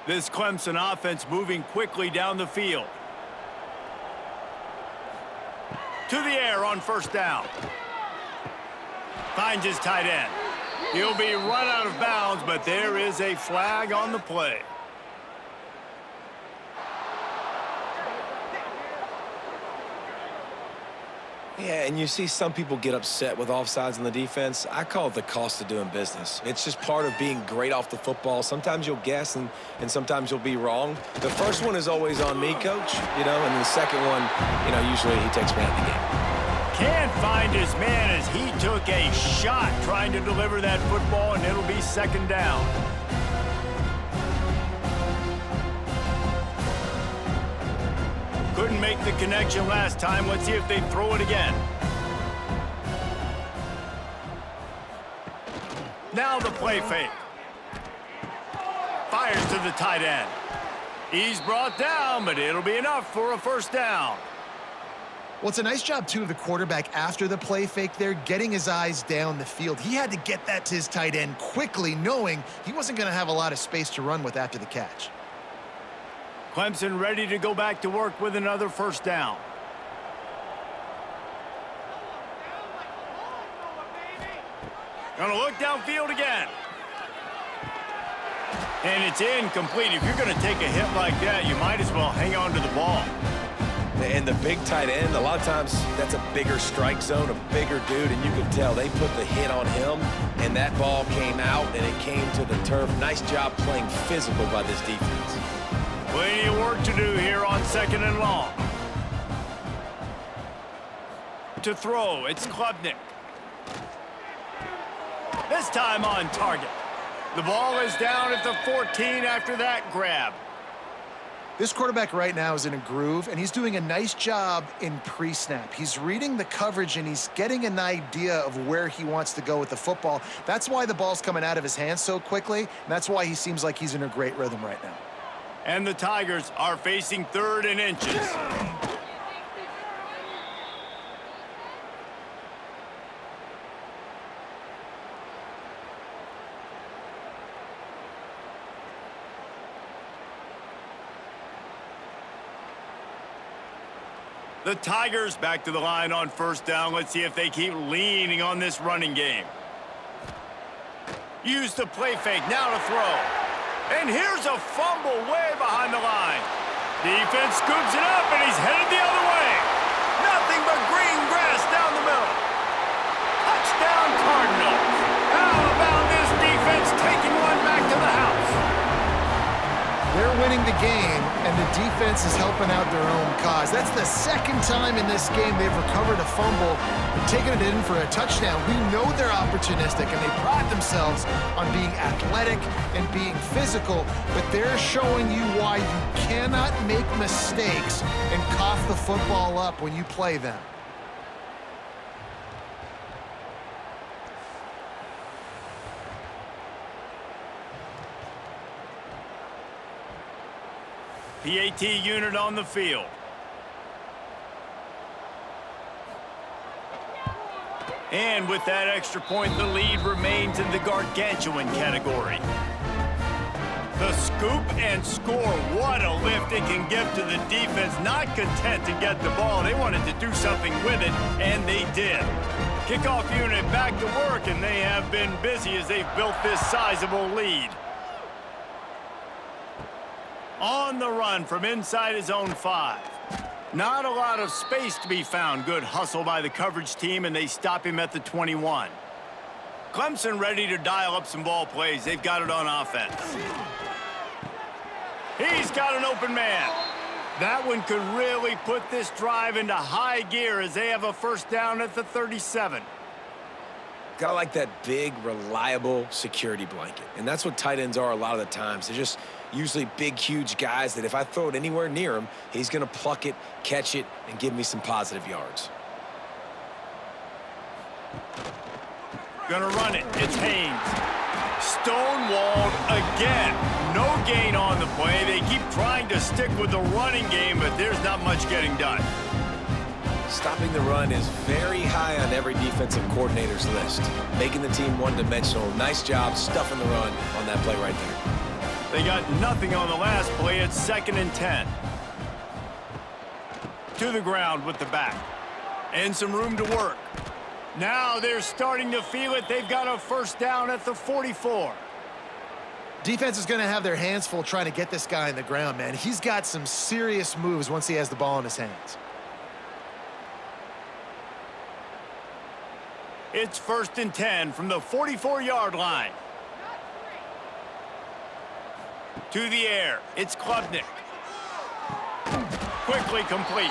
This Clemson offense moving quickly down the field. To the air on first down. Finds his tight end. He'll be run out of bounds, but there is a flag on the play. Yeah, and you see some people get upset with offsides on the defense. I call it the cost of doing business. It's just part of being great off the football. Sometimes you'll guess and sometimes you'll be wrong. The first one is always on me, Coach, and the second one, usually he takes me out of the game. Can't find his man as he took a shot trying to deliver that football, and it'll be second down. Couldn't make the connection last time. Let's see if they throw it again. Now the play fake. Fires to the tight end. He's brought down, but it'll be enough for a first down. Well, it's a nice job, too, of the quarterback after the play fake there, getting his eyes down the field. He had to get that to his tight end quickly, knowing he wasn't going to have a lot of space to run with after the catch. Clemson ready to go back to work with another first down. Gonna look downfield again. And it's incomplete. If you're gonna take a hit like that, you might as well hang on to the ball. And the big tight end, a lot of times that's a bigger strike zone, a bigger dude, and you can tell they put the hit on him, and that ball came out, and it came to the turf. Nice job playing physical by this defense. Plenty of work to do here on second and long. To throw, it's Klubnik. This time on target. The ball is down at the 14 after that grab. This quarterback right now is in a groove, and he's doing a nice job in pre-snap. He's reading the coverage, and he's getting an idea of where he wants to go with the football. That's why the ball's coming out of his hands so quickly, and that's why he seems like he's in a great rhythm right now. And the Tigers are facing 3rd and inches. The Tigers back to the line on first down. Let's see if they keep leaning on this running game. Use the play fake, now to throw. And here's a fumble way behind the line. Defense scoops it up, and he's headed the other way. Nothing but green grass down the middle. Touchdown, Cardinals. How about this defense taking one back to the house? They're winning the game, and the defense is helping out their own cause. That's the second time in this game they've recovered a fumble and taken it in for a touchdown. We know they're opportunistic, and they pride themselves on being athletic and being physical, but they're showing you why you cannot make mistakes and cough the football up when you play them. PAT unit on the field. And with that extra point, the lead remains in the gargantuan category. The scoop and score. What a lift it can give to the defense. Not content to get the ball. They wanted to do something with it, and they did. Kickoff unit back to work, and they have been busy as they've built this sizable lead. On the run from inside his own 5. Not a lot of space to be found. Good hustle by the coverage team, and they stop him at the 21. Clemson ready to dial up some ball plays. They've got it on offense. He's got an open man. That one could really put this drive into high gear as they have a first down at the 37. Gotta like that big, reliable security blanket. And that's what tight ends are a lot of the times. They're just usually big, huge guys that if I throw it anywhere near him, he's gonna pluck it, catch it, and give me some positive yards. Gonna run it. It's Haynes. Stonewalled again. No gain on the play. They keep trying to stick with the running game, but there's not much getting done. Stopping the run is very high on every defensive coordinator's list. Making the team one-dimensional. Nice job stuffing the run on that play right there. They got nothing on the last play. It's 2nd and 10. To the ground with the back. And some room to work. Now they're starting to feel it. They've got a first down at the 44. Defense is going to have their hands full trying to get this guy in the ground, man. He's got some serious moves once he has the ball in his hands. It's 1st and 10 from the 44-yard line. To the air, it's Klubnik. Quickly complete.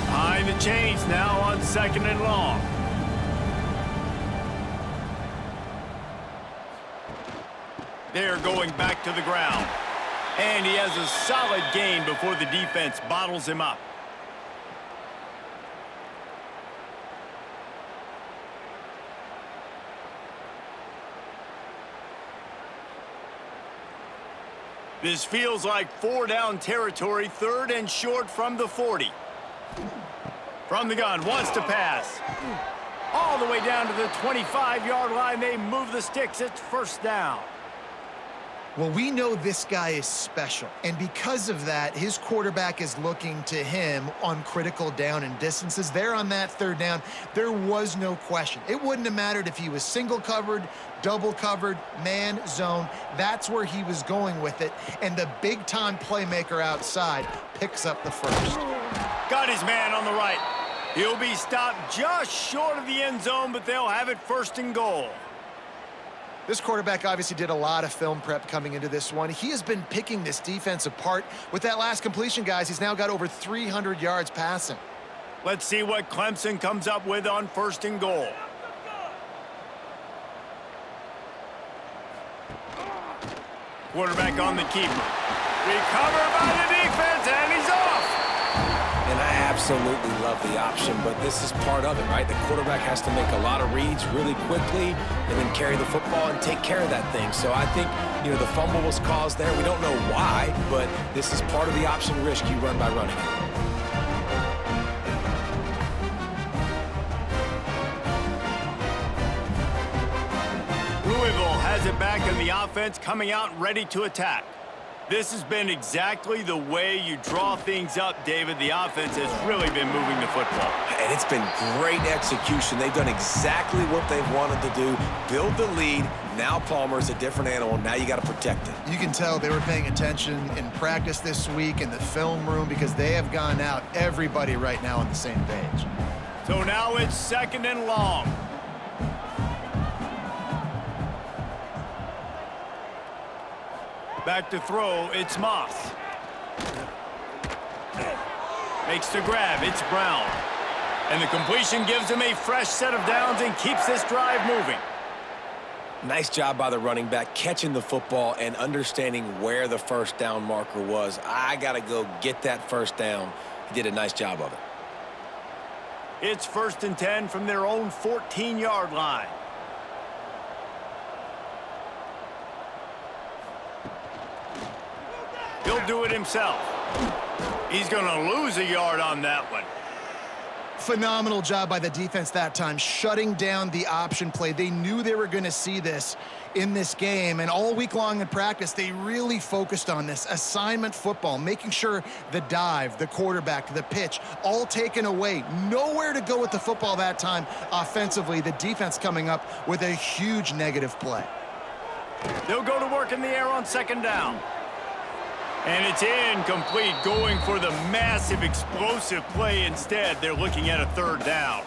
Behind the chains now on 2nd and long. They're going back to the ground. And he has a solid gain before the defense bottles him up. This feels like 4-down territory, 3rd and short from the 40. From the gun, wants to pass. All the way down to the 25-yard line. They move the sticks. It's 1st down. Well, we know this guy is special, and because of that, his quarterback is looking to him on critical down and distances. There on that 3rd down, there was no question. It wouldn't have mattered if he was single covered, double covered, man, zone. That's where he was going with it, and the big-time playmaker outside picks up the 1st. Got his man on the right. He'll be stopped just short of the end zone, but they'll have it 1st and goal. This quarterback obviously did a lot of film prep coming into this one. He has been picking this defense apart. With that last completion, guys, he's now got over 300 yards passing. Let's see what Clemson comes up with on 1st and goal. Quarterback on the keeper. Recovered by the defense, and he's off. And I absolutely love the option, but this is part of it, right? The quarterback has to make a lot of reads really quickly and then carry the football and take care of that thing. So I think, the fumble was caused there. We don't know why, but this is part of the option risk you run by running it. Louisville has it back in the offense, coming out ready to attack. This has been exactly the way you draw things up, David. The offense has really been moving the football. And it's been great execution. They've done exactly what they've wanted to do. Build the lead. Now Palmer's a different animal. Now you got to protect it. You can tell they were paying attention in practice this week in the film room because they have gone out, everybody right now on the same page. So now it's 2nd and long. Back to throw, it's Moss. Makes the grab, it's Brown. And the completion gives him a fresh set of downs and keeps this drive moving. Nice job by the running back, catching the football and understanding where the 1st down marker was. I got to go get that 1st down. He did a nice job of it. It's 1st and 10 from their own 14-yard line. He'll do it himself. He's going to lose a yard on that one. Phenomenal job by the defense that time, shutting down the option play. They knew they were going to see this in this game, and all week long in practice, they really focused on this assignment football, making sure the dive, the quarterback, the pitch, all taken away. Nowhere to go with the football that time offensively. The defense coming up with a huge negative play. They'll go to work in the air on 2nd down. And it's incomplete, going for the massive explosive play instead. They're looking at a 3rd down.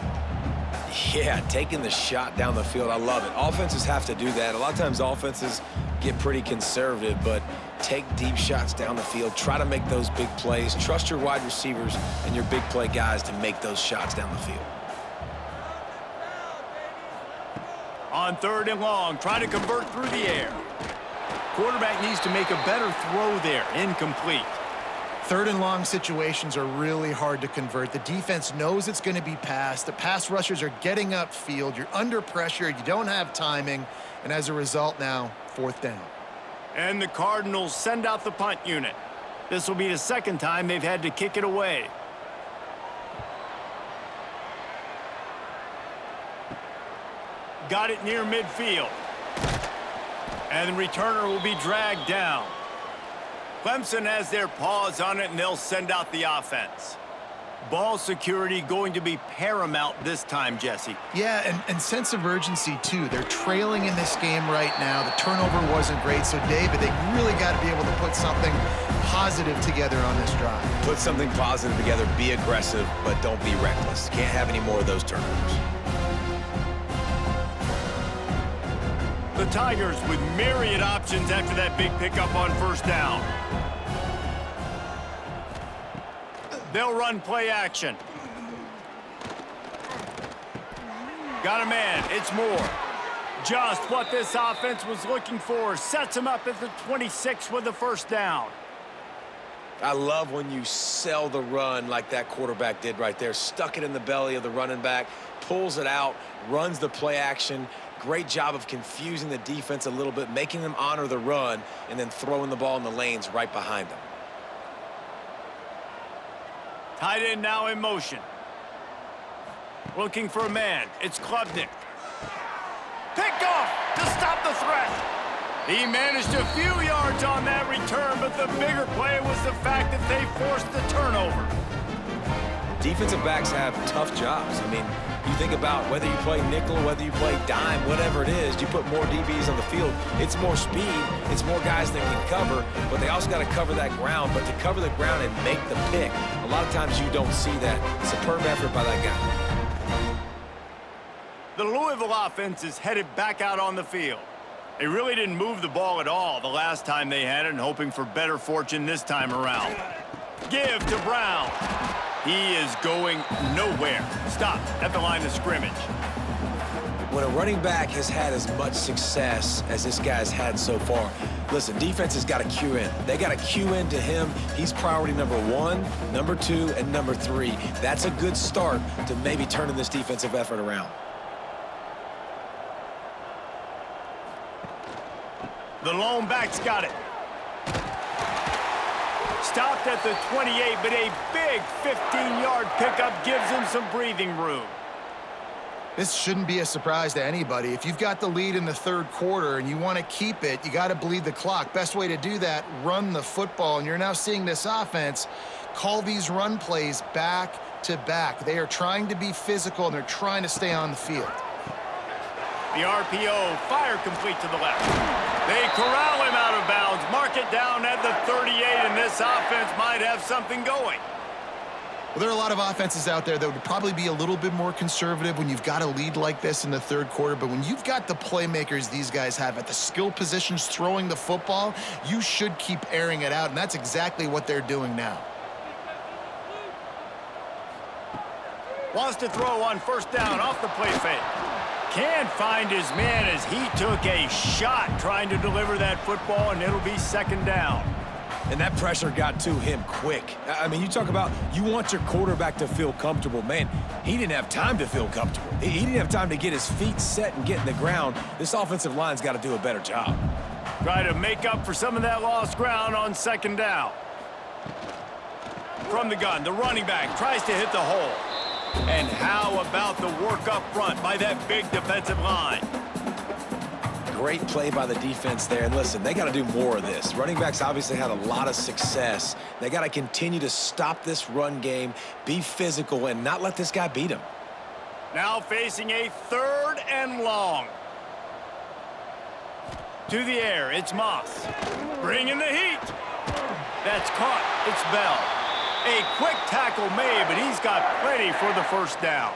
Yeah, taking the shot down the field. I love it. Offenses have to do that. A lot of times offenses get pretty conservative, but take deep shots down the field. Try to make those big plays. Trust your wide receivers and your big play guys to make those shots down the field. On 3rd and long, try to convert through the air. Quarterback needs to make a better throw there. Incomplete. 3rd and long situations are really hard to convert. The defense knows it's going to be passed. The pass rushers are getting upfield. You're under pressure. You don't have timing. And as a result now, 4th down. And the Cardinals send out the punt unit. This will be the 2nd time they've had to kick it away. Got it near midfield. And the returner will be dragged down. Clemson has their paws on it, and they'll send out the offense. Ball security going to be paramount this time, Jesse. Yeah, and sense of urgency, too. They're trailing in this game right now. The turnover wasn't great, so, David, they really got to be able to put something positive together on this drive. Put something positive together, be aggressive, but don't be reckless. Can't have any more of those turnovers. The Tigers with myriad options after that big pickup on first down. They'll run play action. Got a man. It's Moore. Just what this offense was looking for. Sets him up at the 26 with the first down. I love when you sell the run like that quarterback did right there. Stuck it in the belly of the running back, pulls it out, runs the play action. Great job of confusing the defense a little bit, making them honor the run, and then throwing the ball in the lanes right behind them. Tight end now in motion. Looking for a man. It's Klubnik. Pick off to stop the threat. He managed a few yards on that return, but the bigger play was the fact that they forced the turnover. Defensive backs have tough jobs. I mean, you think about whether you play nickel, whether you play dime, whatever it is, you put more DBs on the field. It's more speed. It's more guys that can cover, but they also got to cover that ground. But to cover the ground and make the pick, a lot of times you don't see that. Superb effort by that guy. The Louisville offense is headed back out on the field. They really didn't move the ball at all the last time they had it, and hoping for better fortune this time around. Give to Brown. He is going nowhere. Stop at the line of scrimmage. When a running back has had as much success as this guy's had so far, listen, defense has got to cue in. They got to cue in to him. He's priority number 1, number 2, and number 3. That's a good start to maybe turning this defensive effort around. The lone back's got it. Stopped at the 28, but a big 15-yard pickup gives him some breathing room. This shouldn't be a surprise to anybody. If you've got the lead in the third quarter and you want to keep it, you got to bleed the clock. Best way to do that, run the football. And you're now seeing this offense call these run plays back to back. They are trying to be physical, and they're trying to stay on the field. The RPO, fire complete to the left. They corral him out of bounds, mark it down at the 38, and this offense might have something going. Well, there are a lot of offenses out there that would probably be a little bit more conservative when you've got a lead like this in the third quarter, but when you've got the playmakers these guys have at the skill positions throwing the football, you should keep airing it out, and that's exactly what they're doing now. Wants to throw on first down off the play fake. Can't find his man as he took a shot trying to deliver that football, and it'll be second down. And that pressure got to him quick. I mean, you talk about you want your quarterback to feel comfortable. Man, he didn't have time to feel comfortable. He didn't have time to get his feet set and get in the ground. This offensive line's got to do a better job. Try to make up for some of that lost ground on second down. From the gun, the running back tries to hit the hole. And how about the work up front by that big defensive line? Great play by the defense there. And listen, they got to do more of this. Running backs obviously had a lot of success. They got to continue to stop this run game, be physical, and not let this guy beat him. Now facing a 3rd and long. To the air, it's Moss. Bringing the heat. That's caught. It's Bell. A quick tackle made, but he's got plenty for the first down.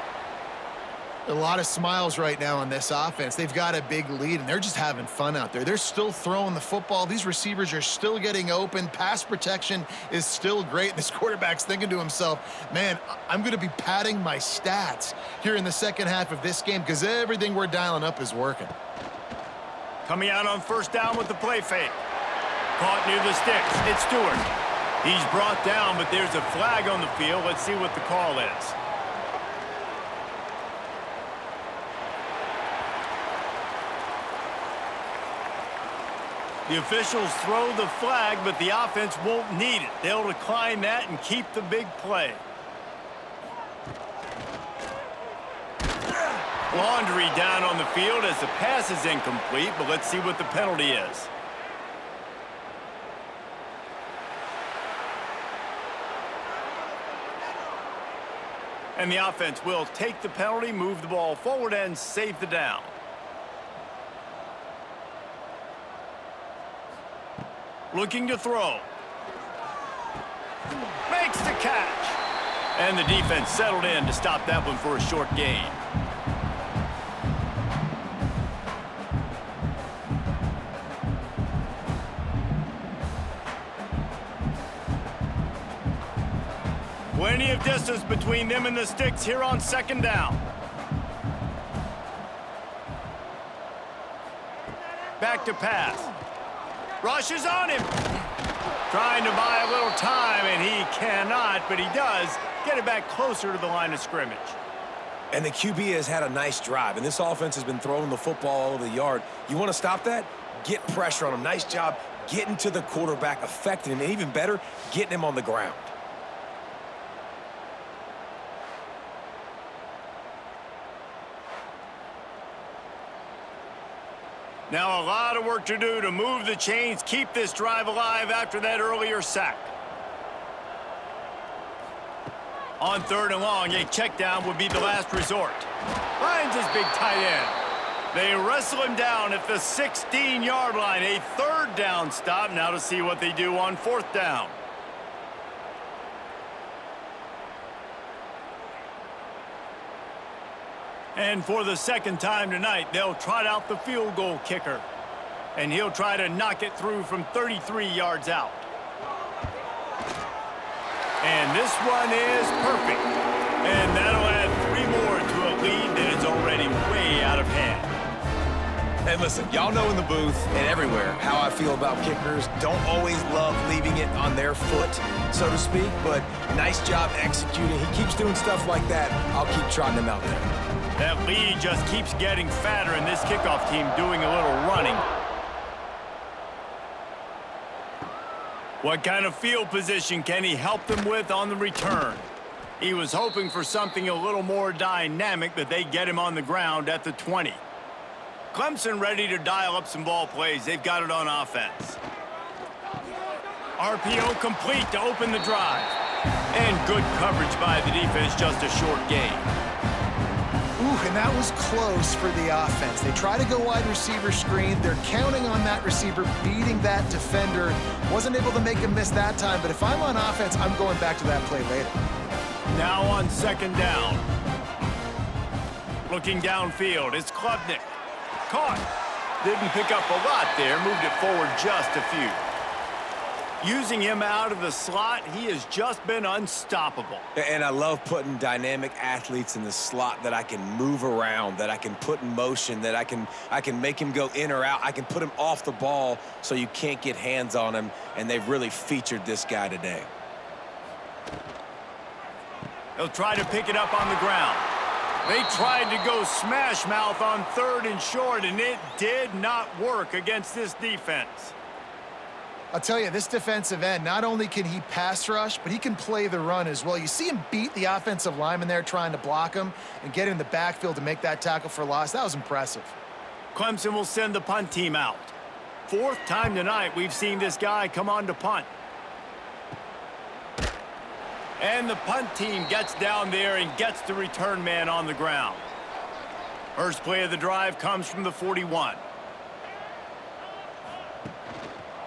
A lot of smiles right now on this offense. They've got a big lead, and they're just having fun out there. They're still throwing the football. These receivers are still getting open. Pass protection is still great. This quarterback's thinking to himself, man, I'm going to be padding my stats here in the second half of this game because everything we're dialing up is working. Coming out on first down with the play fake. Caught near the sticks. It's Stewart. He's brought down, but there's a flag on the field. Let's see what the call is. The officials throw the flag, but the offense won't need it. They'll decline that and keep the big play. Laundry down on the field as the pass is incomplete, but let's see what the penalty is. And the offense will take the penalty, move the ball forward, and save the down. Looking to throw. Makes the catch. And the defense settled in to stop that one for a short gain. Plenty of distance between them and the sticks here on second down. Back to pass. Rushes on him. Trying to buy a little time, and he cannot, but he does get it back closer to the line of scrimmage. And the QB has had a nice drive, and this offense has been throwing the football all over the yard. You want to stop that? Get pressure on him. Nice job getting to the quarterback, affecting him, and even better, getting him on the ground. Now a lot of work to do to move the chains, keep this drive alive after that earlier sack. On third and long, a check down would be the last resort. Finds his big tight end. They wrestle him down at the 16-yard line. A third down stop. Now to see what they do on fourth down. And for the second time tonight, they'll trot out the field goal kicker. And he'll try to knock it through from 33 yards out. And this one is perfect. And that'll add 3 more to a lead that is already way out of hand. And listen, y'all know in the booth and everywhere how I feel about kickers. Don't always love leaving it on their foot, so to speak, but nice job executing. He keeps doing stuff like that. I'll keep trotting him out there. That lead just keeps getting fatter, and this kickoff team doing a little running. What kind of field position can he help them with on the return? He was hoping for something a little more dynamic, but they get him on the ground at the 20. Clemson ready to dial up some ball plays. They've got it on offense. RPO complete to open the drive. And good coverage by the defense, just a short gain. Ooh, and that was close for the offense. They try to go wide receiver screen. They're counting on that receiver beating that defender. Wasn't able to make him miss that time, but if I'm on offense, I'm going back to that play later. Now on second down. Looking downfield, it's Klubnik. Caught. Didn't pick up a lot there, moved it forward just a few. Using him out of the slot, he has just been unstoppable. And I love putting dynamic athletes in the slot that I can move around, that I can put in motion, that I can make him go in or out. I can put him off the ball so you can't get hands on him, and they've really featured this guy today. He'll try to pick it up on the ground. They tried to go smash mouth on third and short, and it did not work against this defense. I'll tell you, this defensive end, not only can he pass rush, but he can play the run as well. You see him beat the offensive lineman there trying to block him and get in the backfield to make that tackle for loss. That was impressive. Clemson will send the punt team out. Fourth time tonight we've seen this guy come on to punt. And the punt team gets down there and gets the return man on the ground. First play of the drive comes from the 41.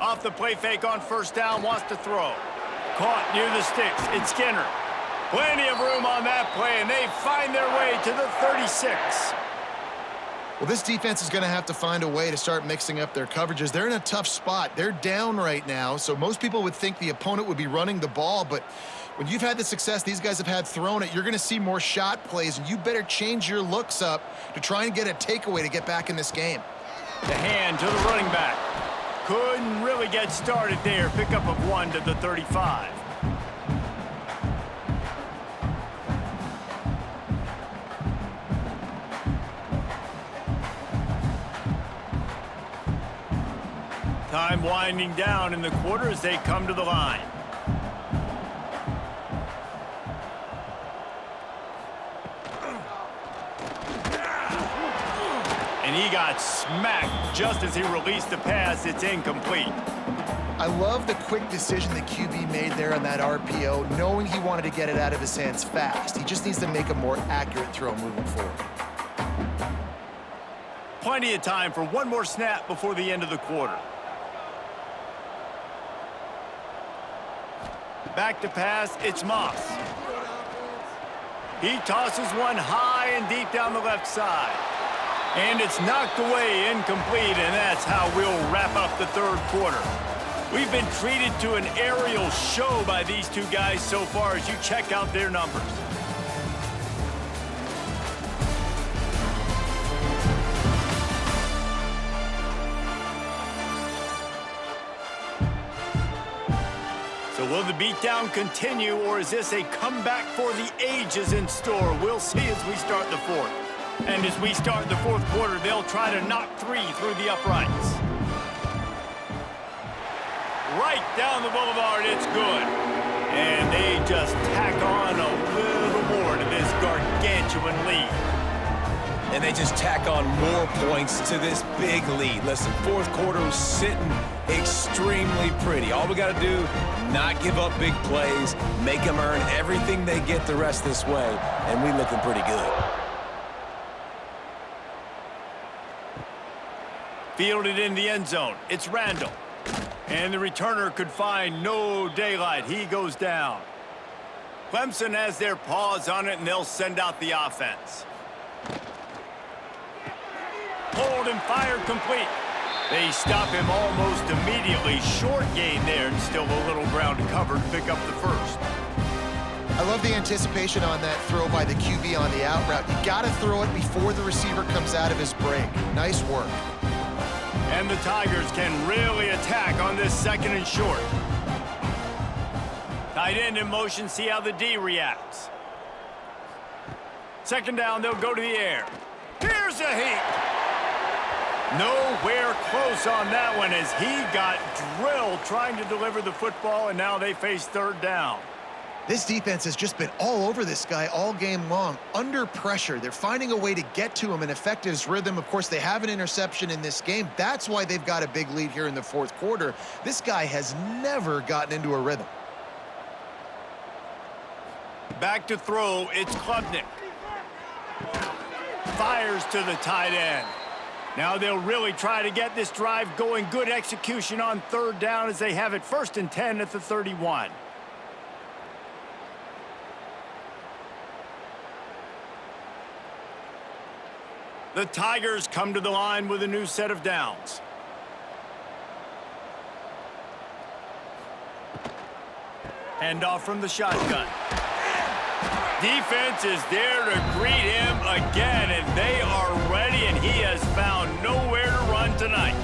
Off the play fake on first down, wants to throw. Caught near the sticks. It's Skinner. Plenty of room on that play, and they find their way to the 36. Well, this defense is going to have to find a way to start mixing up their coverages. They're in a tough spot. They're down right now, so most people would think the opponent would be running the ball, but when you've had the success these guys have had throwing it, you're going to see more shot plays, and you better change your looks up to try and get a takeaway to get back in this game. The hand to the running back. Couldn't really get started there. Pickup of 1 to the 35. Time winding down in the quarter as they come to the line. And he got smacked just as he released the pass. It's incomplete. I love the quick decision the QB made there on that RPO, knowing he wanted to get it out of his hands fast. He just needs to make a more accurate throw moving forward. Plenty of time for one more snap before the end of the quarter. Back to pass, it's Moss. He tosses one high and deep down the left side. And it's knocked away, incomplete, and that's how we'll wrap up the third quarter. We've been treated to an aerial show by these two guys so far as you check out their numbers. So will the beatdown continue, or is this a comeback for the ages in store? We'll see as we start the fourth. And as we start the fourth quarter, they'll try to knock three through the uprights. Right down the boulevard, it's good. And they just tack on a little more to this gargantuan lead. And they just tack on more points to this big lead. Listen, fourth quarter is sitting extremely pretty. All we got to do, not give up big plays, make them earn everything they get the rest this way, and we looking pretty good. Fielded in the end zone. It's Randall. And the returner could find no daylight. He goes down. Clemson has their paws on it, and they'll send out the offense. Hold and fire complete. They stop him almost immediately. Short gain there, and still a little ground to cover to pick up the first. I love the anticipation on that throw by the QB on the out route. You got to throw it before the receiver comes out of his break. Nice work. And the Tigers can really attack on this second and short. Tight end in motion, see how the D reacts. Second down, they'll go to the air. Here's a heat. Nowhere close on that one as he got drilled trying to deliver the football, and now they face third down. This defense has just been all over this guy all game long. Under pressure, they're finding a way to get to him and affect his rhythm. Of course, they have an interception in this game. That's why they've got a big lead here in the fourth quarter. This guy has never gotten into a rhythm. Back to throw, it's Klubnik. Fires to the tight end. Now they'll really try to get this drive going. Good execution on third down as they have it 1st and 10 at the 31. The Tigers come to the line with a new set of downs. Handoff from the shotgun. Defense is there to greet him again, and they are ready, and he has found nowhere to run tonight.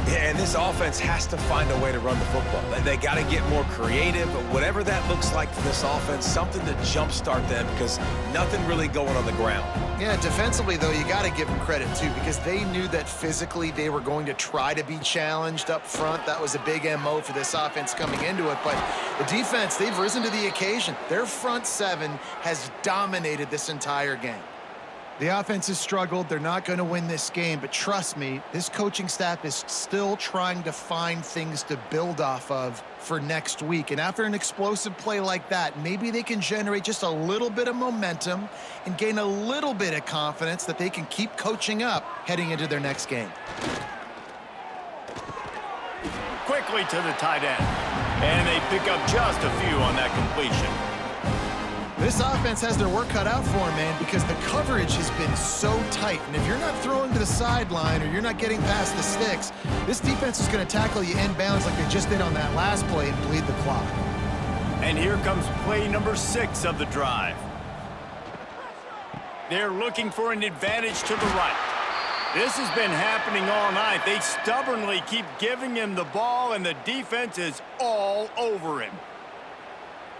Yeah, and this offense has to find a way to run the football. They got to get more creative, but whatever that looks like for this offense, something to jumpstart them because nothing really going on the ground. Yeah, defensively, though, you got to give them credit, too, because they knew that physically they were going to try to be challenged up front. That was a big MO for this offense coming into it, but the defense, they've risen to the occasion. Their front seven has dominated this entire game. The offense has struggled. They're not going to win this game, but trust me, this coaching staff is still trying to find things to build off of for next week. And after an explosive play like that, maybe they can generate just a little bit of momentum and gain a little bit of confidence that they can keep coaching up heading into their next game. Quickly to the tight end. And they pick up just a few on that completion. This offense has their work cut out for them, man, because the coverage has been so tight. And if you're not throwing to the sideline or you're not getting past the sticks, this defense is going to tackle you inbounds like they just did on that last play and bleed the clock. And here comes play number 6 of the drive. They're looking for an advantage to the right. This has been happening all night. They stubbornly keep giving him the ball, and the defense is all over him.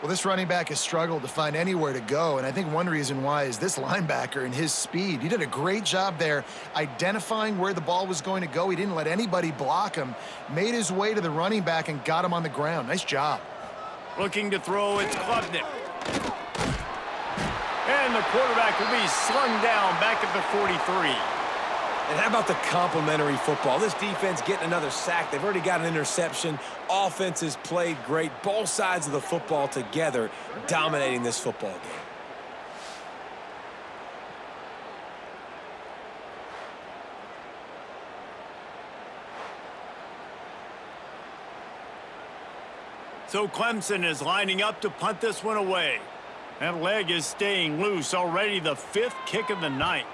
Well, this running back has struggled to find anywhere to go, and I think one reason why is this linebacker and his speed. He did a great job there identifying where the ball was going to go. He didn't let anybody block him, made his way to the running back and got him on the ground. Nice job. Looking to throw, it's Klubnik. And the quarterback will be slung down back at the 43. And how about the complimentary football? This defense getting another sack. They've already got an interception. Offense has played great. Both sides of the football together dominating this football game. So Clemson is lining up to punt this one away. That leg is staying loose, already the 5th kick of the night.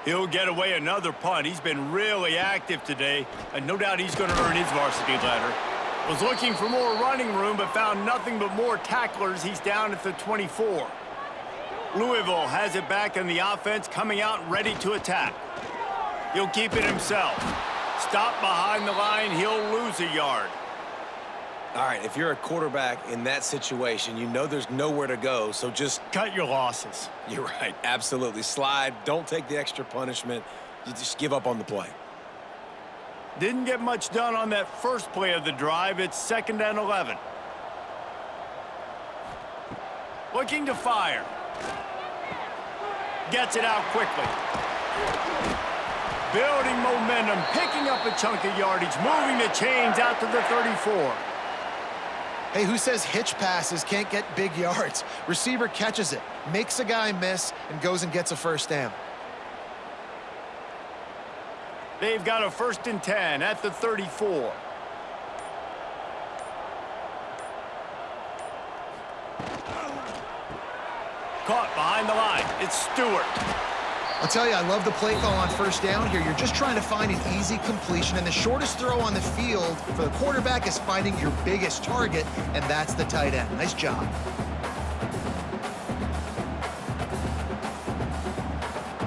He'll get away another punt. He's been really active today, and no doubt he's going to earn his varsity letter. Was looking for more running room, but found nothing but more tacklers. He's down at the 24. Louisville has it back in the offense, coming out ready to attack. He'll keep it himself. Stop behind the line, he'll lose a yard. All right, if you're a quarterback in that situation, you know there's nowhere to go, so just cut your losses. You're right, absolutely. Slide, don't take the extra punishment. You just give up on the play. Didn't get much done on that first play of the drive. It's 2nd and 11. Looking to fire. Gets it out quickly. Building momentum, picking up a chunk of yardage, moving the chains out to the 34. Hey, who says hitch passes can't get big yards? Receiver catches it, makes a guy miss, and goes and gets a first down. They've got a 1st and 10 at the 34. Caught behind the line. It's Stewart. I'll tell you, I love the play call on first down here. You're just trying to find an easy completion, and the shortest throw on the field for the quarterback is finding your biggest target, and that's the tight end. Nice job.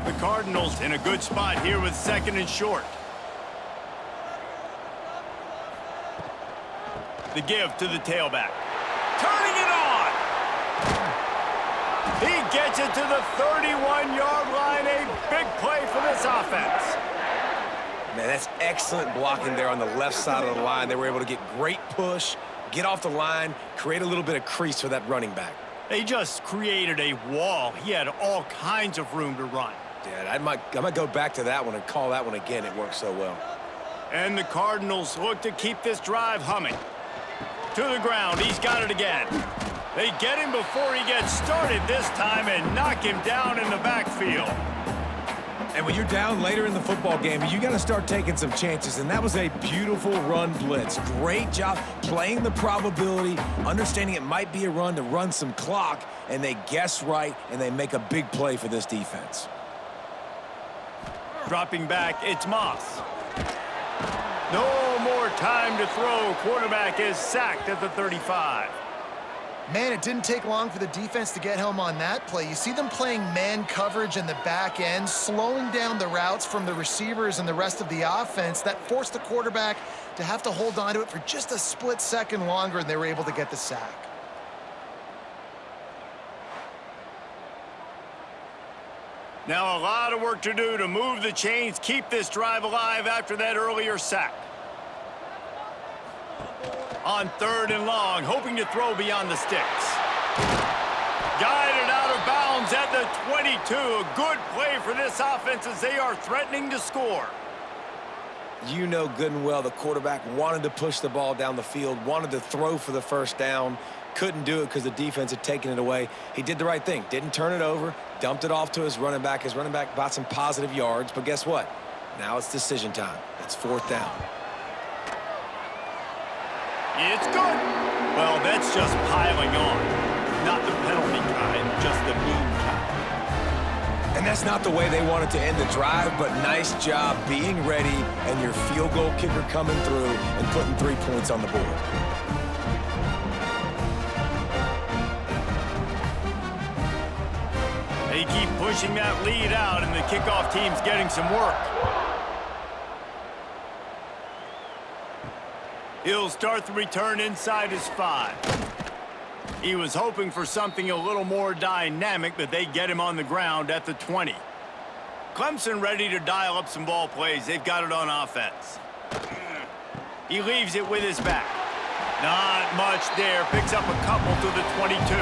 The Cardinals in a good spot here with 2nd and short. The give to the tailback. Turning it on! He gets it to the 31-yard line. A big play for this offense. Man, that's excellent blocking there on the left side of the line. They were able to get great push, get off the line, create a little bit of crease for that running back. They just created a wall. He had all kinds of room to run. Yeah, I might go back to that one and call that one again. It worked so well. And the Cardinals look to keep this drive humming. To the ground. He's got it again. They get him before he gets started this time and knock him down in the backfield. And when you're down later in the football game, you got to start taking some chances, and that was a beautiful run blitz. Great job playing the probability, understanding it might be a run to run some clock, and they guess right, and they make a big play for this defense. Dropping back, it's Moss. No more time to throw. Quarterback is sacked at the 35. Man, it didn't take long for the defense to get home on that play. You see them playing man coverage in the back end, slowing down the routes from the receivers and the rest of the offense. That forced the quarterback to have to hold on to it for just a split second longer, and they were able to get the sack. Now a lot of work to do to move the chains, keep this drive alive after that earlier sack. On 3rd and long, hoping to throw beyond the sticks. Guided out of bounds at the 22. A good play for this offense as they are threatening to score. You know good and well the quarterback wanted to push the ball down the field, wanted to throw for the first down, couldn't do it because the defense had taken it away. He did the right thing, didn't turn it over, dumped it off to his running back. His running back got some positive yards, but guess what? Now it's decision time. It's 4th down. It's good. Well, that's just piling on. Not the penalty kind, just the mean kind. And that's not the way they wanted to end the drive, but nice job being ready and your field goal kicker coming through and putting 3 points on the board. They keep pushing that lead out, and the kickoff team's getting some work. He'll start the return inside his 5. He was hoping for something a little more dynamic, but they get him on the ground at the 20. Clemson ready to dial up some ball plays. They've got it on offense. He leaves it with his back. Not much there. Picks up a couple to the 22.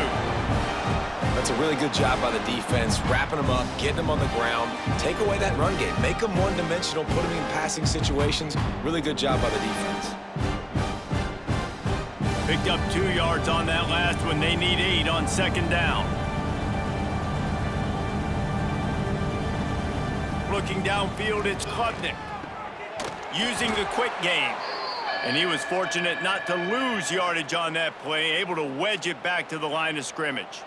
That's a really good job by the defense, wrapping them up, getting them on the ground, take away that run game, make them one-dimensional, put them in passing situations. Really good job by the defense. Picked up 2 yards on that last one. They need 8 on second down. Looking downfield, it's Klubnik. Using the quick game. And he was fortunate not to lose yardage on that play, able to wedge it back to the line of scrimmage.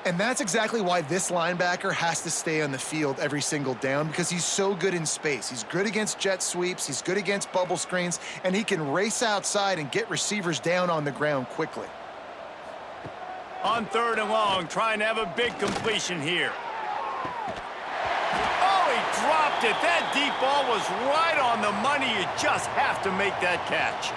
And that's exactly why this linebacker has to stay on the field every single down, because he's so good in space. He's good against jet sweeps, he's good against bubble screens, and he can race outside and get receivers down on the ground quickly. On 3rd and long, trying to have a big completion here. Oh, he dropped it. That deep ball was right on the money. You just have to make that catch.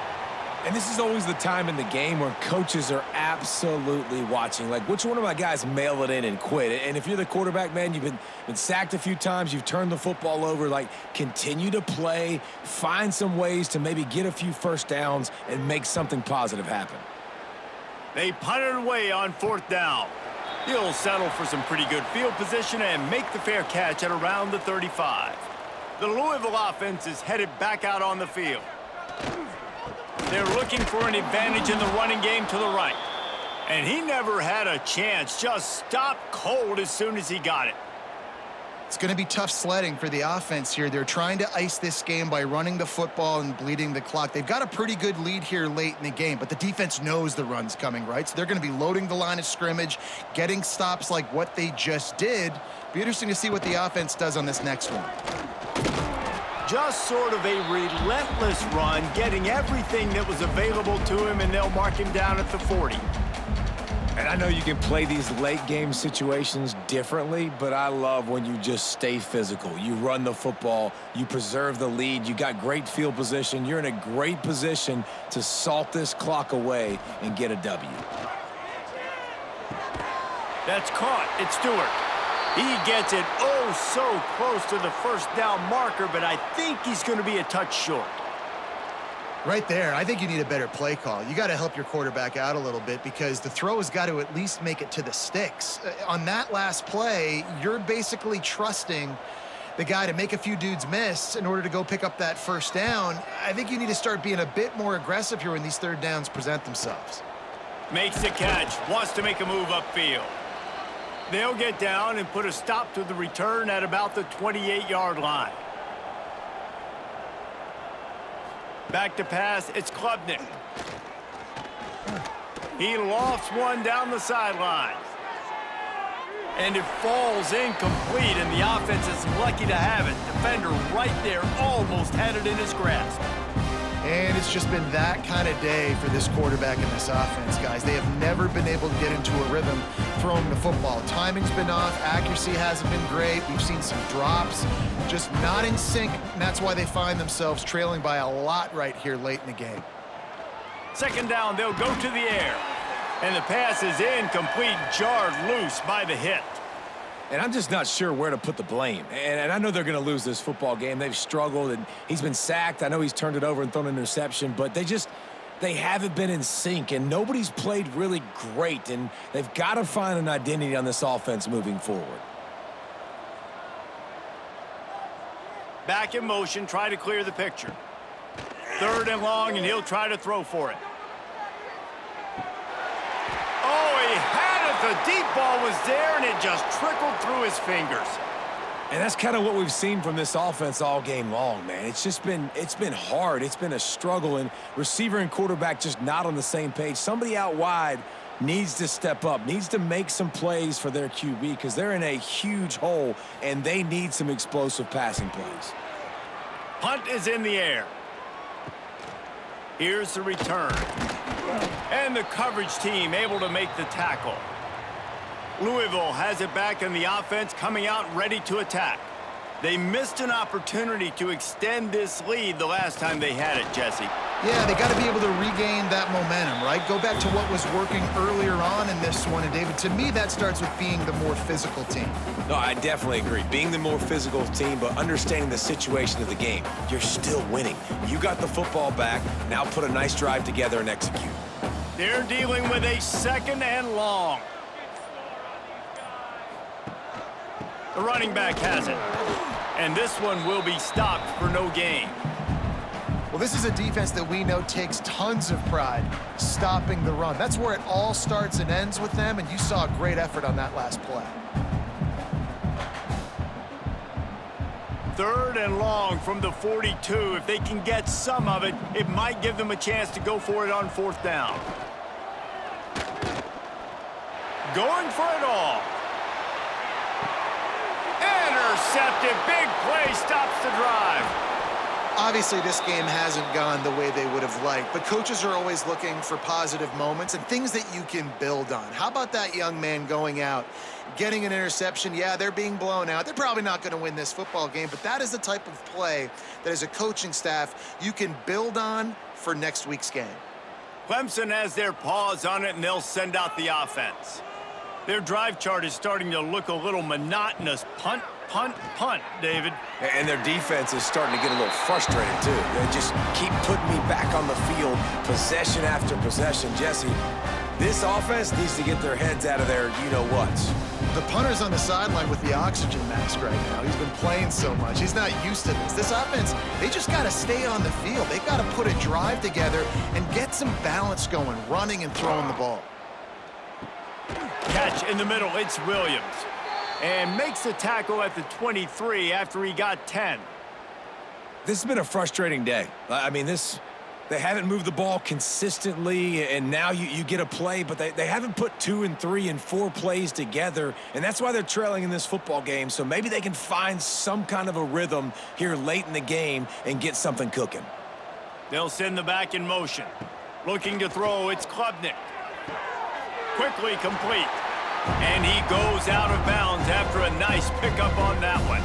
And this is always the time in the game where coaches are absolutely watching. Like, which one of my guys mail it in and quit? And if you're the quarterback, man, you've been sacked a few times, you've turned the football over, like, continue to play, find some ways to maybe get a few first downs and make something positive happen. They punted away on 4th down. He'll settle for some pretty good field position and make the fair catch at around the 35. The Louisville offense is headed back out on the field. They're looking for an advantage in the running game to the right. And he never had a chance, just stopped cold as soon as he got it. It's going to be tough sledding for the offense here. They're trying to ice this game by running the football and bleeding the clock. They've got a pretty good lead here late in the game, but the defense knows the run's coming, right? So they're going to be loading the line of scrimmage, getting stops like what they just did. Be interesting to see what the offense does on this next one. Just sort of a relentless run, getting everything that was available to him, and they'll mark him down at the 40. And I know you can play these late game situations differently, but I love when you just stay physical. You run the football, you preserve the lead, you got great field position, you're in a great position to salt this clock away and get a W. That's caught. It's Stewart. He gets it oh so close to the first down marker, but I think he's going to be a touch short. Right there, I think you need a better play call. You got to help your quarterback out a little bit because the throw has got to at least make it to the sticks. On that last play, you're basically trusting the guy to make a few dudes miss in order to go pick up that first down. I think you need to start being a bit more aggressive here when these 3rd downs present themselves. Makes the catch, wants to make a move upfield. They'll get down and put a stop to the return at about the 28-yard line. Back to pass, it's Klubnik. He lofts one down the sideline. And it falls incomplete, and the offense is lucky to have it. Defender right there almost had it in his grasp. And it's just been that kind of day for this quarterback and this offense, guys. They have never been able to get into a rhythm throwing the football. Timing's been off. Accuracy hasn't been great. We've seen some drops. Just not in sync, and that's why they find themselves trailing by a lot right here late in the game. 2nd down, they'll go to the air. And the pass is incomplete, jarred loose by the hit. And I'm just not sure where to put the blame. And I know they're going to lose this football game. They've struggled, and he's been sacked. I know he's turned it over and thrown an interception, but they haven't been in sync, and nobody's played really great, and they've got to find an identity on this offense moving forward. Back in motion, try to clear the picture. 3rd and long, and he'll try to throw for it. Oh, he had it. The deep ball was there, and it just trickled through his fingers. And that's kind of what we've seen from this offense all game long, man. It's been hard. It's been a struggle, and receiver and quarterback just not on the same page. Somebody out wide needs to step up, needs to make some plays for their QB because they're in a huge hole, and they need some explosive passing plays. Punt is in the air. Here's the return. And the coverage team able to make the tackle. Louisville has it back in the offense, coming out ready to attack. They missed an opportunity to extend this lead the last time they had it, Jesse. Yeah, they got to be able to regain that momentum, right? Go back to what was working earlier on in this one. And, David, to me, that starts with being the more physical team. No, I definitely agree. Being the more physical team, but understanding the situation of the game. You're still winning. You got the football back. Now put a nice drive together and execute. They're dealing with a 2nd and long. The running back has it. And this one will be stopped for no gain. Well, this is a defense that we know takes tons of pride stopping the run. That's where it all starts and ends with them, and you saw a great effort on that last play. 3rd and long from the 42. If they can get some of it, it might give them a chance to go for it on 4th down. Going for it all. Intercepted. Big play stops the drive. Obviously, this game hasn't gone the way they would have liked, but coaches are always looking for positive moments and things that you can build on. How about that young man going out, getting an interception? Yeah, they're being blown out. They're probably not going to win this football game, but that is the type of play that as a coaching staff you can build on for next week's game. Clemson has their paws on it, and they'll send out the offense. Their drive chart is starting to look a little monotonous. Punt, punt, punt, David. And their defense is starting to get a little frustrated, too. They just keep putting me back on the field, possession after possession. Jesse, this offense needs to get their heads out of their you-know-whats. The punter's on the sideline with the oxygen mask right now. He's been playing so much. He's not used to this. This offense, they just got to stay on the field. They've got to put a drive together and get some balance going, running and throwing the ball. Catch in the middle. It's Williams. And makes the tackle at the 23 after he got 10. This has been a frustrating day. I mean, they haven't moved the ball consistently, and now you get a play, but they haven't put 2 and 3 and 4 plays together, and that's why they're trailing in this football game. So maybe they can find some kind of a rhythm here late in the game and get something cooking. They'll send the back in motion. Looking to throw, it's Klubnik. Quickly complete. And he goes out of bounds after a nice pickup on that one.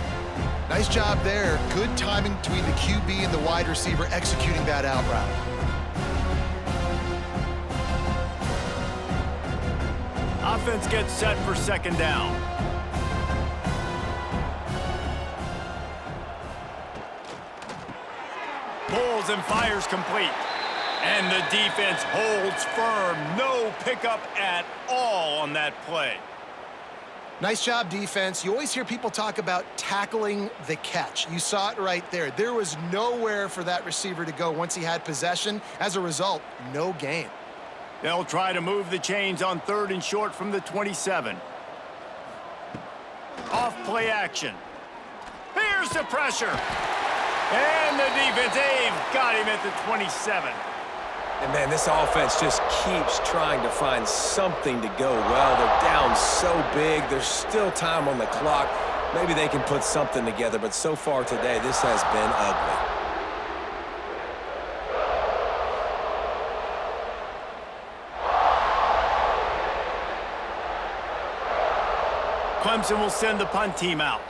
Nice job there. Good timing between the QB and the wide receiver executing that out route. Offense gets set for 2nd down. Pulls and fires complete. And the defense holds firm. No pickup at all on that play. Nice job, defense. You always hear people talk about tackling the catch. You saw it right there. There was nowhere for that receiver to go once he had possession. As a result, no gain. They'll try to move the chains on 3rd and short from the 27. Off play action. Here's the pressure. And the defense, they've got him at the 27. And, man, this offense just keeps trying to find something to go well. They're down so big. There's still time on the clock. Maybe they can put something together, but so far today, this has been ugly. Clemson will send the punt team out.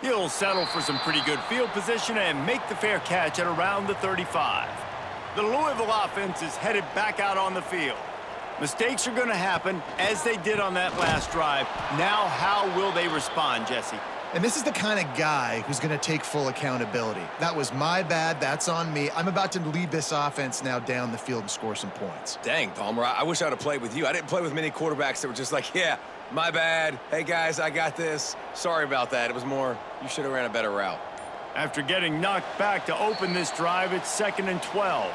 He'll settle for some pretty good field position and make the fair catch at around the 35. The Louisville offense is headed back out on the field. Mistakes are going to happen, as they did on that last drive. Now, how will they respond, Jesse? And this is the kind of guy who's going to take full accountability. That was my bad. That's on me. I'm about to lead this offense now down the field and score some points. Dang, Palmer, I wish I'd have played with you. I didn't play with many quarterbacks that were just like, yeah, my bad. Hey, guys, I got this. Sorry about that. It was more, you should have ran a better route. After getting knocked back to open this drive, it's 2nd and 12.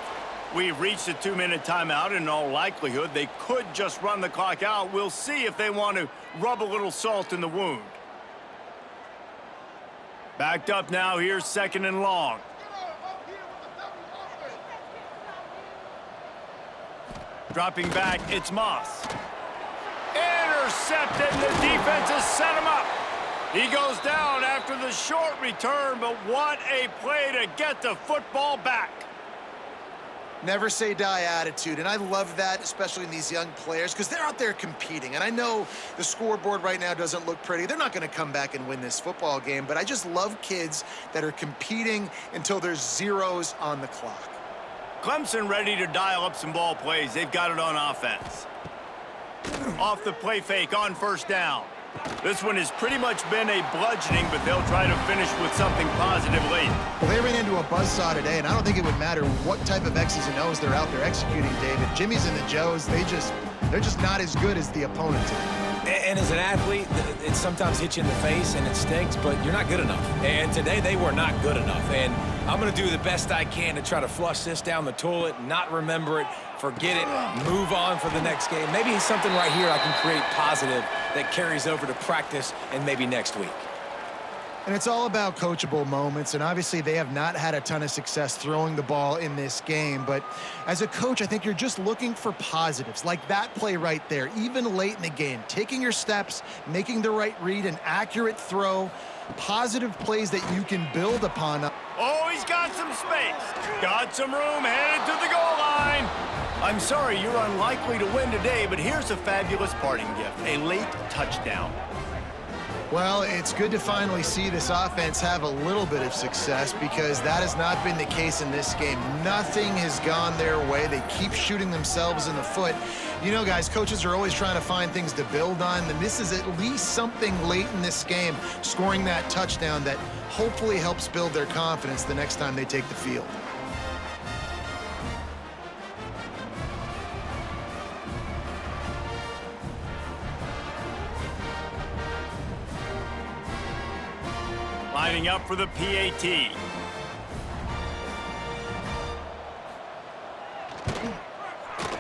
We've reached a 2-minute timeout. In all likelihood, they could just run the clock out. We'll see if they want to rub a little salt in the wound. Backed up now. Here's 2nd and long. Dropping back, it's Moss. Intercepted, and the defense has set him up. He goes down after the short return, but what a play to get the football back. Never say die attitude, and I love that, especially in these young players, because they're out there competing. And I know the scoreboard right now doesn't look pretty. They're not going to come back and win this football game, but I just love kids that are competing until there's zeros on the clock. Clemson ready to dial up some ball plays. They've got it on offense. Off the play fake on 1st down. This one has pretty much been a bludgeoning, but they'll try to finish with something positive late. Well, they ran into a buzzsaw today, and I don't think it would matter what type of X's and O's they're out there executing, David. Jimmy's and the Joes, they're just not as good as the opponent today. And as an athlete, it sometimes hits you in the face and it stinks, but you're not good enough. And today they were not good enough. And I'm going to do the best I can to try to flush this down the toilet, not remember it, forget it, move on for the next game. Maybe something right here I can create positive that carries over to practice and maybe next week. And it's all about coachable moments, and obviously they have not had a ton of success throwing the ball in this game. But as a coach, I think you're just looking for positives, like that play right there, even late in the game, taking your steps, making the right read, an accurate throw, positive plays that you can build upon. Oh, he's got some space. Got some room, headed to the goal line. I'm sorry, you're unlikely to win today, but here's a fabulous parting gift, a late touchdown. Well, it's good to finally see this offense have a little bit of success, because that has not been the case in this game. Nothing has gone their way. They keep shooting themselves in the foot. You know, guys, coaches are always trying to find things to build on, and this is at least something late in this game, scoring that touchdown that hopefully helps build their confidence the next time they take the field. Lining up for the PAT.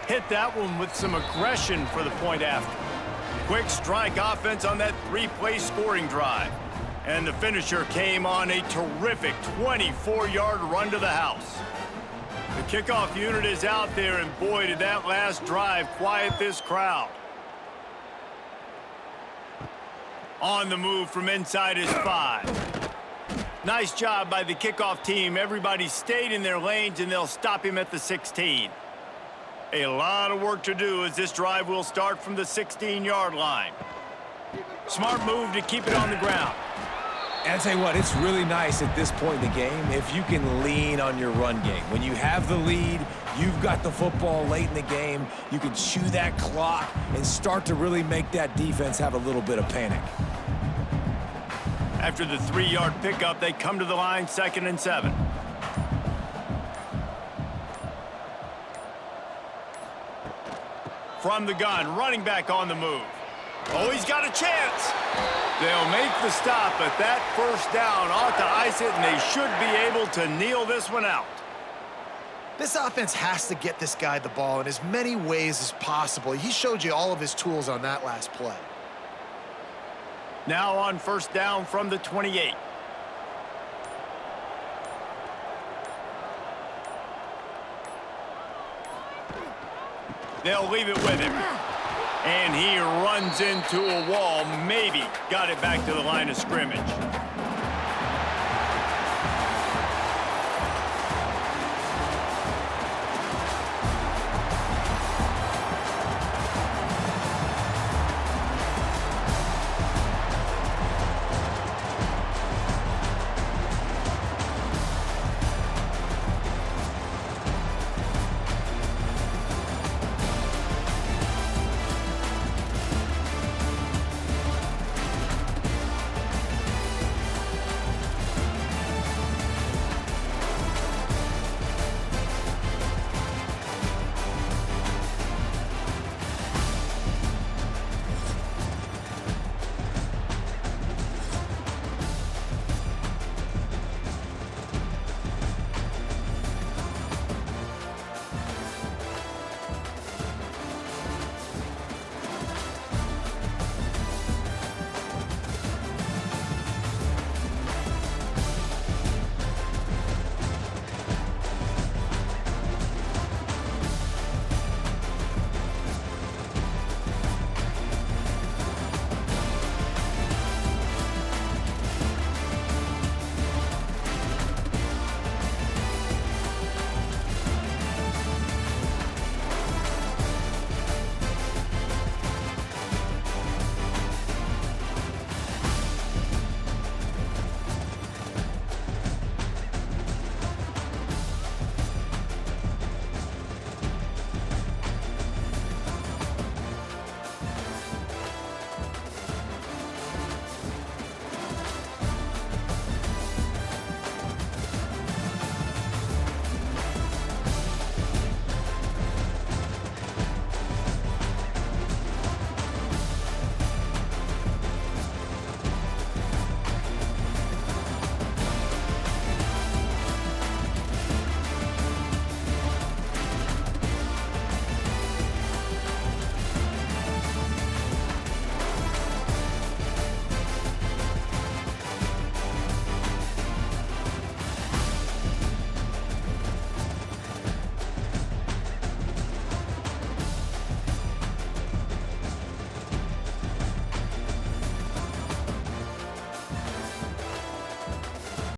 Hit that one with some aggression for the point after. Quick strike offense on that three-play scoring drive. And the finisher came on a terrific 24-yard run to the house. The kickoff unit is out there, and boy, did that last drive quiet this crowd. On the move from inside his 5. Nice job by the kickoff team. Everybody stayed in their lanes, and they'll stop him at the 16. A lot of work to do as this drive will start from the 16-yard line. Smart move to keep it on the ground. And I tell you what, it's really nice at this point in the game if you can lean on your run game. When you have the lead, you've got the football late in the game, you can chew that clock and start to really make that defense have a little bit of panic. After the 3-yard pickup, they come to the line, 2nd and 7. From the gun, running back on the move. Oh, he's got a chance. They'll make the stop, but that first down ought to ice it, and they should be able to kneel this one out. This offense has to get this guy the ball in as many ways as possible. He showed you all of his tools on that last play. Now on first down from the 28. They'll leave it with him. And he runs into a wall. Maybe got it back to the line of scrimmage.